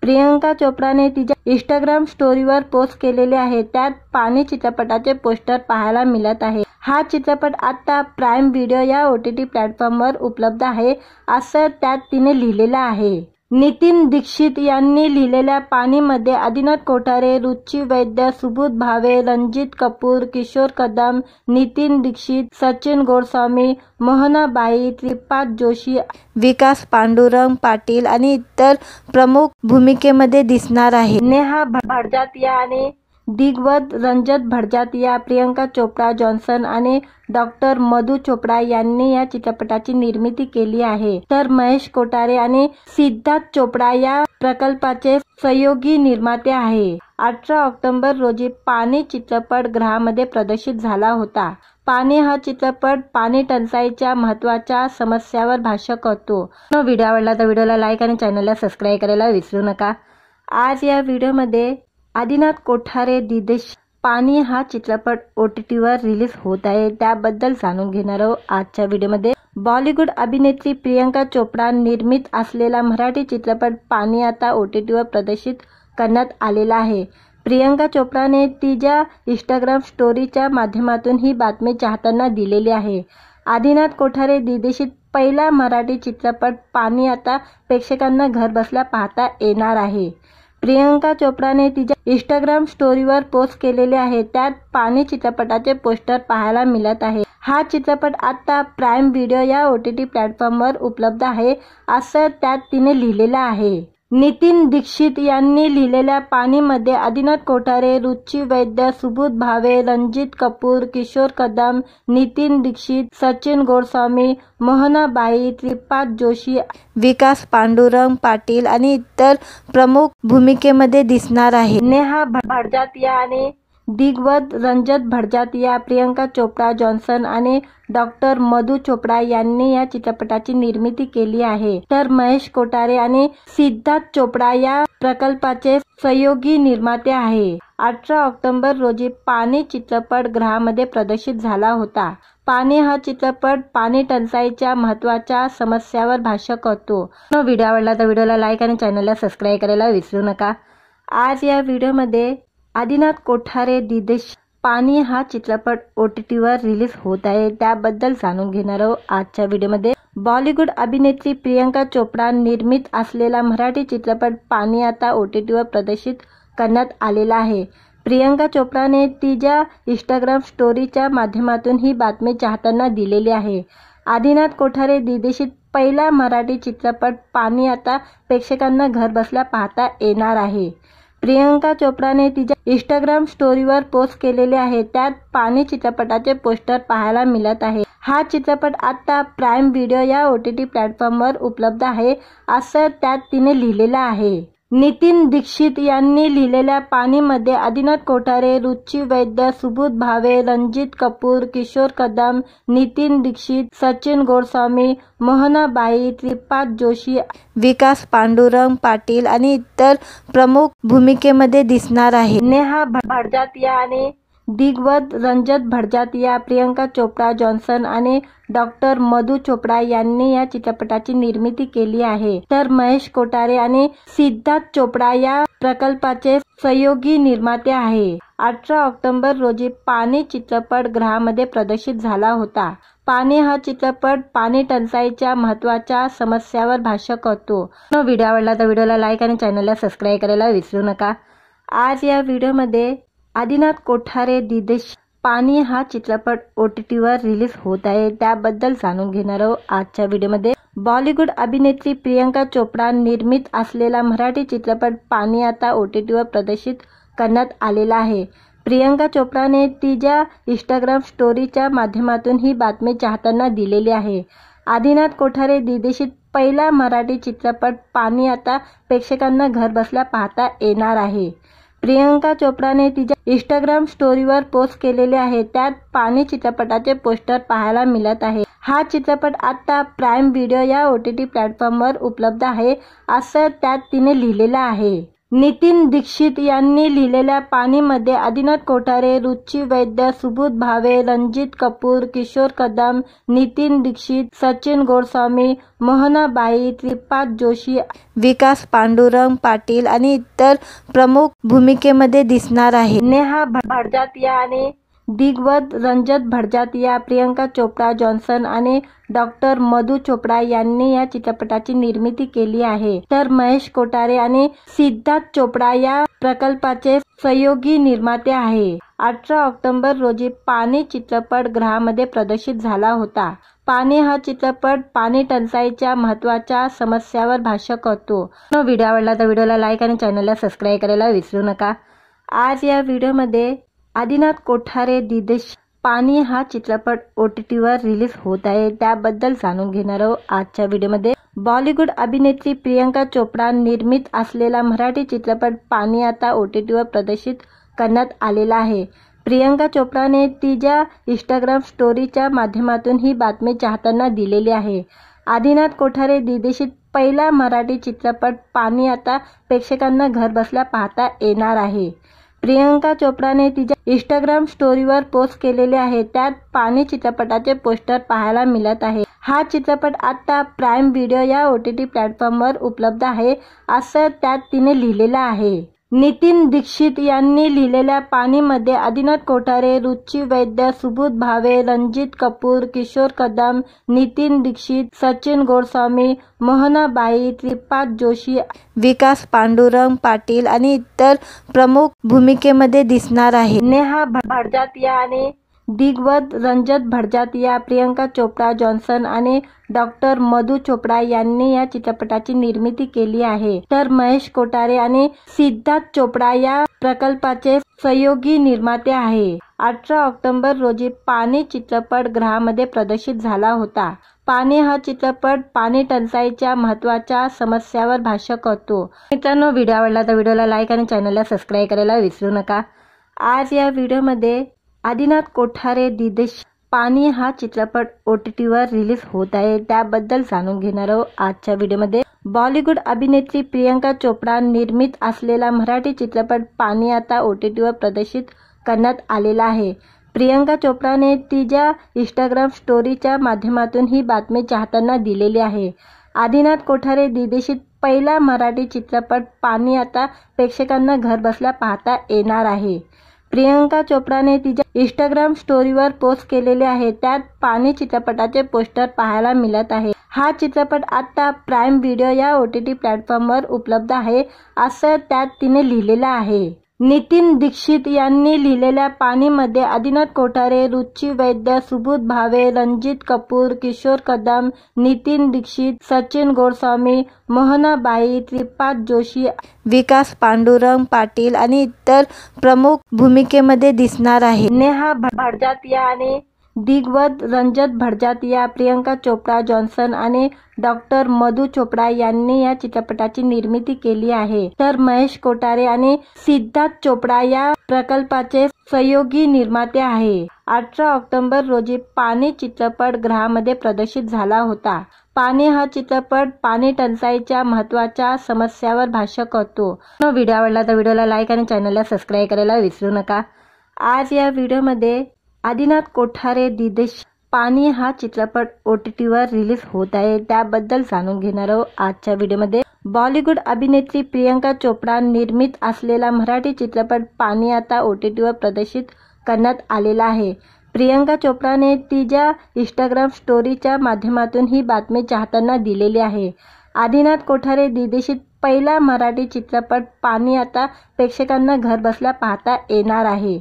[SPEAKER 1] प्रियंका चोपडाने तिच्या इंस्टाग्राम स्टोरीवर पोस्ट केलेले आहे. त्यात पाणी चित्रपटाचे पोस्टर पाहायला मिळत आहे. हा चित्रपट आता प्राईम व्हिडिओ या OTT प्लॅटफॉर्मवर उपलब्ध आहे, असं त्यात तिने लिहिलेलं आहे. नितीन दीक्षित यांनी लिहिलेल्या पाणीमध्ये आदिनाथ कोठारे, रुची वैद्य, सुबोध भावे, रणजित कपूर, किशोर कदम, नितीन दीक्षित, सचिन गोडस्वामी, मोहनाबाई, त्रिपाद जोशी, विकास पांडुरंग पाटील आणि इतर प्रमुख भूमिकेमध्ये दिसणार आहे. नेहा भडजातिया आणि दिग्गज रंजत भडजातिया, प्रियंका चोप्रा जॉन्सन आणि डॉक्टर मधु चोपडा यांनी या चित्रपटाची निर्मिती केली आहे. तर महेश कोठारे आणि सिद्धार्थ चोपडा या प्रकल्पाचे सहयोगी निर्माते आहे. 18 ऑक्टोबर रोजी पाणी चित्रपट गृहामध्ये प्रदर्शित झाला होता. पाणी हा चित्रपट पाणी टंचाईच्या महत्त्वाच्या समस्यावर भाष्य करतो. व्हिडिओ आवडला तर व्हिडिओला लाईक आणि चॅनलला सबस्क्राईब करायला विसरू नका. आज या व्हिडिओमध्ये आदिनाथ कोठारे दिदेश पाणी हा चित्रपट OTTवर रिलीज होत आहे, त्याबद्दल जाणून घेणार आहोत आजच्या व्हिडिओमध्ये. बॉलिवूड अभिनेत्री प्रियंका चोपडा निर्मित असलेला मराठी चित्रपट पाणी आता OTTवर प्रदर्शित करण्यात आलेला आहे. प्रियंका चोपडाने तिच्या इंस्टाग्राम स्टोरीच्या माध्यमातून ही बातमी चाहत्यांना दिलेली आहे. आदिनाथ कोठारे दिग्दर्शित पहिला मराठी चित्रपट पाणी आता प्रेक्षकांना घरबसल्या पाहता येणार आहे. प्रियंका चोपडाने तिच्या इंस्टाग्राम स्टोरीवर पोस्ट केलेले आहे. त्यात पाणी चित्रपटाचे पोस्टर पाहायला मिळत आहे. हा चित्रपट आता प्राईम व्हिडिओ या OTT प्लॅटफॉर्मवर उपलब्ध आहे, असं त्यात तिने लिहिलेलं आहे. नितीन दीक्षित यांनी लिहिलेल्या पाणीमध्ये आदिनाथ कोठारे, रुची वैद्य, सुबोध भावे, रणजित कपूर, किशोर कदम, नितीन दीक्षित, सचिन गोडस्वामी, मोहनाबाई, त्रिपाद जोशी, विकास पांडुरंग पाटील आणि इतर प्रमुख भूमिकेमध्ये दिसणार आहे. नेहा भडजातिया आणि दिग्गज रंजत भडजातिया, प्रियंका चोपडा जॉन्सन आणि डॉक्टर मधु चोपडा यांनी या चित्रपटाची निर्मिती केली आहे. तर महेश कोठारे आणि सिद्धार्थ चोपडा या प्रकल्पाचे सहयोगी निर्माते आहे. 18 ऑक्टोबर रोजी पाणी चित्रपट गृहामध्ये प्रदर्शित झाला होता. पाणी हा चित्रपट पाणी टंचाईच्या महत्त्वाच्या समस्यावर भाष्य करतो. व्हिडिओ आवडला तर व्हिडिओला लाईक आणि चॅनलला सबस्क्राईब करायला विसरू नका. आज या व्हिडिओमध्ये आदिनाथ कोठारे दिदेश पाणी हा चित्रपट OTTवर रिलीज होत आहे, त्याबद्दल जाणून घेणार आहोत आजच्या व्हिडिओमध्ये. बॉलिवूड अभिनेत्री प्रियंका चोपडा निर्मित असलेला मराठी चित्रपट पाणी आता OTTवर प्रदर्शित करण्यात आलेला आहे. प्रियंका चोपडाने तिच्या इंस्टाग्राम स्टोरीच्या माध्यमातून ही बातमी चाहत्यांना दिलेली आहे. आदिनाथ कोठारे दिग्दर्शित पहिला मराठी चित्रपट पाणी आता प्रेक्षकांना घरबसल्या पाहता येणार आहे. प्रियंका चोपडाने तिच्या इंस्टाग्राम स्टोरीवर पोस्ट केलेले आहे. त्यात पाणी चित्रपटाचे पोस्टर पाहायला मिळत आहे. हा चित्रपट आता प्राईम व्हिडिओ या OTT प्लॅटफॉर्मवर उपलब्ध आहे, असं त्यात तिने लिहिलेलं आहे. नितीन दीक्षित यांनी लिहिलेल्या पाणीमध्ये आदिनाथ कोठारे, रुची वैद्य, सुबोध भावे, रणजित कपूर, किशोर कदम, नितीन दीक्षित, सचिन गोडस्वामी, मोहनाबाई, त्रिपाद जोशी, विकास पांडुरंग पाटील आणि इतर प्रमुख भूमिकेमध्ये दिसणार आहे. नेहा भडजातिया आणि दिग्गज रंजत भटजातिया, प्रियंका चोप्रा जॉन्सन आणि डॉक्टर मधु चोपडा यांनी या चित्रपटाची निर्मिती केली आहे, तर महेश कोठारे आणि सिद्धार्थ चोपडा या प्रकल्पाचे सहयोगी निर्माते आहे. 18 ऑक्टोबर रोजी पाणी चित्रपट गृहामध्ये प्रदर्शित झाला होता. पाणी हा चित्रपट पाणी टंचाईच्या महत्त्वाच्या समस्यावर भाष्य करतो. व्हिडिओ आवडला तर व्हिडिओला लाईक आणि चॅनलला सबस्क्राईब करायला विसरू नका. आज या व्हिडिओमध्ये आदिनाथ कोठारे दिदेश पाणी हा चित्रपट OTTवर रिलीज होत आहे, त्याबद्दल जाणून घेणार आहोत आजच्या व्हिडिओमध्ये. बॉलिवूड अभिनेत्री प्रियंका चोपडा निर्मित असलेला मराठी चित्रपट पाणी आता OTTवर प्रदर्शित करण्यात आलेला आहे. प्रियंका चोपडाने तिच्या इंस्टाग्राम स्टोरीच्या माध्यमातून ही बातमी चाहत्यांना दिलेली आहे. आदिनाथ कोठारे दिग्दर्शित पहिला मराठी चित्रपट पाणी आता प्रेक्षकांना घरबसल्या पाहता येणार आहे. प्रियंका चोपडाने तिच्या इंस्टाग्राम स्टोरीवर पोस्ट केलेले आहे, त्यात पाणी चित्रपटाचे पोस्टर पाहायला मिळत आहे. हा चित्रपट आता प्राईम व्हिडिओ या OTT प्लॅटफॉर्मवर उपलब्ध आहे, असं त्यात तिने लिहिलेलं आहे. नितीन दीक्षित यांनी लिहिलेल्या पाणीमध्ये आदिनाथ कोठारे, रुची वैद्य, सुबोध भावे, रणजित कपूर, किशोर कदम, नितीन दीक्षित, सचिन गोडस्वामी, मोहनाबाई, त्रिपाद जोशी, विकास पांडुरंग पाटील आणि इतर प्रमुख भूमिकेमध्ये दिसणार आहे. नेहा भटजातिया आणि दिग्गज रंजत भटजातिया, प्रियंका चोप्रा जॉन्सन आणि डॉक्टर मधु चोपडा यांनी या चित्रपटाची निर्मिती केली आहे, तर महेश कोठारे आणि सिद्धार्थ चोपडा या प्रकल्पाचे सहयोगी निर्माते आहे. 18 ऑक्टोबर रोजी पाणी चित्रपट गृहामध्ये प्रदर्शित झाला होता. पाणी हा चित्रपट पाणी टंचाईच्या महत्त्वाच्या समस्यावर भाष्य करतो. व्हिडिओ आवडला तर व्हिडिओला लाईक आणि चॅनलला सबस्क्राईब करायला विसरू नका. आज या व्हिडिओमध्ये आदिनाथ कोठारे दिदेश पाणी हा चित्रपट OTTवर रिलीज होत आहे, त्याबद्दल जाणून घेणार आहोत आजच्या व्हिडिओमध्ये. बॉलिवूड अभिनेत्री प्रियंका चोपडा निर्मित असलेला मराठी चित्रपट पाणी आता OTTवर प्रदर्शित करण्यात आलेला आहे. प्रियंका चोपडाने तिच्या इंस्टाग्राम स्टोरीच्या माध्यमातून ही बातमी चाहत्यांना दिलेली आहे. आदिनाथ कोठारे दिग्दर्शित पहिला मराठी चित्रपट पाणी आता प्रेक्षकांना घरबसल्या पाहता येणार आहे. प्रियंका चोपडाने तिच्या इंस्टाग्राम स्टोरीवर पोस्ट केलेले आहे, त्यात पाणी चित्रपटाचे पोस्टर पाहायला मिळत आहे. हा चित्रपट आता प्राईम व्हिडिओ या OTT प्लॅटफॉर्मवर उपलब्ध आहे, असं त्यात तिने लिहिलेलं आहे. नितीन दीक्षित यांनी लिहिलेल्या पाणीमध्ये आदिनाथ कोठारे, रुची वैद्य, सुबोध भावे, रणजित कपूर, किशोर कदम, नितीन दीक्षित, सचिन गोडस्वामी, मोहनाबाई, त्रिपाद जोशी, विकास पांडुरंग पाटील आणि इतर प्रमुख भूमिकेमध्ये दिसणार आहे. नेहा भटजातिया आणि दिग्गज रंजत भटजातिया, प्रियंका चोप्रा जॉन्सन आणि डॉक्टर मधु चोपडा यांनी या चित्रपटाची निर्मिती केली आहे, तर महेश कोठारे आणि सिद्धार्थ चोपडा या प्रकल्पाचे सहयोगी निर्माते आहे. 18 ऑक्टोबर रोजी पाणी चित्रपट गृहामध्ये प्रदर्शित झाला होता. पाणी हा चित्रपट पाणी टंचाईच्या महत्त्वाच्या समस्यावर भाष्य करतो. मित्रांनो, व्हिडिओ आवडला तर व्हिडिओला लाईक आणि चॅनलला सबस्क्राईब करायला विसरू नका. आज या व्हिडिओमध्ये आदिनाथ कोठारे दिदेश पाणी हा चित्रपट OTTवर रिलीज होत आहे, त्याबद्दल जाणून घेणार आहोत आजच्या व्हिडिओमध्ये. बॉलिवूड अभिनेत्री प्रियंका चोपडा निर्मित असलेला मराठी चित्रपट पाणी आता OTTवर प्रदर्शित करण्यात आलेला आहे. प्रियंका चोपडाने तिच्या इंस्टाग्राम स्टोरीच्या माध्यमातून ही बातमी चाहत्यांना दिलेली आहे. आदिनाथ कोठारे दिग्दर्शित पहिला मराठी चित्रपट पाणी आता प्रेक्षकांना घरबसल्या पाहता येणार आहे. प्रियंका चोपडाने तिच्या इंस्टाग्राम स्टोरीवर पोस्ट केलेले आहे, त्यात पाणी चित्रपटाचे पोस्टर पाहायला मिळत आहे. हा चित्रपट आता प्राईम व्हिडिओ या OTT प्लॅटफॉर्मवर उपलब्ध आहे, असं त्यात तिने लिहिलेलं आहे. नितीन दीक्षित यांनी लिहिलेल्या पाणीमध्ये आदिनाथ कोठारे, रुची वैद्य, सुबोध भावे, रणजित कपूर, किशोर कदम, नितीन दीक्षित, सचिन गोडस्वामी, मोहनाबाई, त्रिपाद जोशी, विकास पांडुरंग पाटील आणि इतर प्रमुख भूमिकेमध्ये दिसणार आहे. नेहा भटजातिया आणि दिग्गज रंजत भटजातिया, प्रियंका चोप्रा जॉन्सन आणि डॉक्टर मधु चोपडा यांनी या चित्रपटाची निर्मिती केली आहे, तर महेश कोठारे आणि सिद्धार्थ चोपडा या प्रकल्पाचे सहयोगी निर्माते आहे. 18 ऑक्टोबर रोजी पाणी चित्रपट गृहामध्ये प्रदर्शित झाला होता. पाणी हा चित्रपट पाणी टंचाईच्या महत्त्वाच्या समस्यावर भाष्य करतो. व्हिडिओ आवडला तर व्हिडिओला लाईक आणि चॅनलला सबस्क्राईब करायला विसरू नका. आज या व्हिडिओमध्ये आदिनाथ कोठारे दिदेश पाणी हा चित्रपट OTTवर रिलीज होत आहे, त्याबद्दल जाणून घेणार आहोत आजच्या व्हिडिओमध्ये। बॉलिवूड अभिनेत्री प्रियंका चोपडा निर्मित असलेला मराठी चित्रपट पाणी आता OTTवर प्रदर्शित करण्यात आलेला आहे। प्रियंका चोपडाने तिच्या इंस्टाग्राम स्टोरीच्या माध्यमातून ही बातमी चाहत्यांना दिलेली आहे। आदिनाथ कोठारे दिग्दर्शित पहिला मराठी चित्रपट पाणी आता प्रेक्षकांना घरबसल्या पाहता येणार आहे।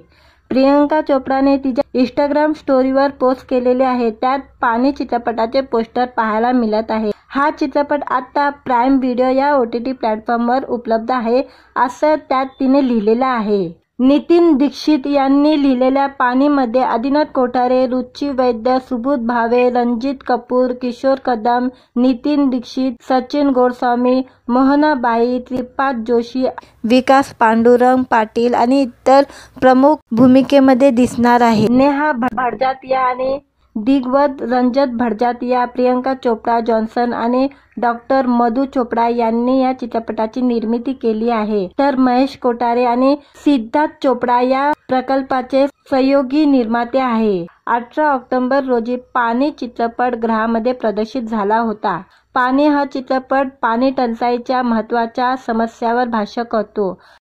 [SPEAKER 1] प्रियंका चोपडाने तिच्या इंस्टाग्राम स्टोरीवर पोस्ट केलेले आहे, त्यात पाणी चित्रपटाचे पोस्टर पाहायला मिळत आहे। हा चित्रपट आता प्राईम व्हिडिओ या OTT प्लॅटफॉर्मवर उपलब्ध आहे, असं त्यात तिने लिहिलेलं आहे। नितीन दीक्षित यांनी लिहिलेल्या पाणीमध्ये आदिनाथ कोठारे, रुची वैद्य, सुबोध भावे, रणजित कपूर, किशोर कदम, नितीन दीक्षित, सचिन गोस्वामी, मोहनाबाई, त्रिपाद जोशी, विकास पांडुरंग पाटील आणि इतर प्रमुख भूमिकेमध्ये दिसणार आहे। नेहा भडजातिया आणि दिग्गज रंजन भडजातिया, प्रियंका चोपडा जॉन्सन आणि डॉक्टर मधु चोपडा यांनी या चित्रपटाची निर्मिती केली आहे, तर महेश कोठारे आणि सिद्धार्थ चोपडा या प्रकल्पाचे सहयोगी निर्माते आहे। 18 ऑक्टोबर रोजी पाणी चित्रपट गृहामध्ये प्रदर्शित झाला होता। पाणी हा चित्रपट पाणी टंचाईच्या महत्त्वाच्या समस्यावर भाष्य करतो।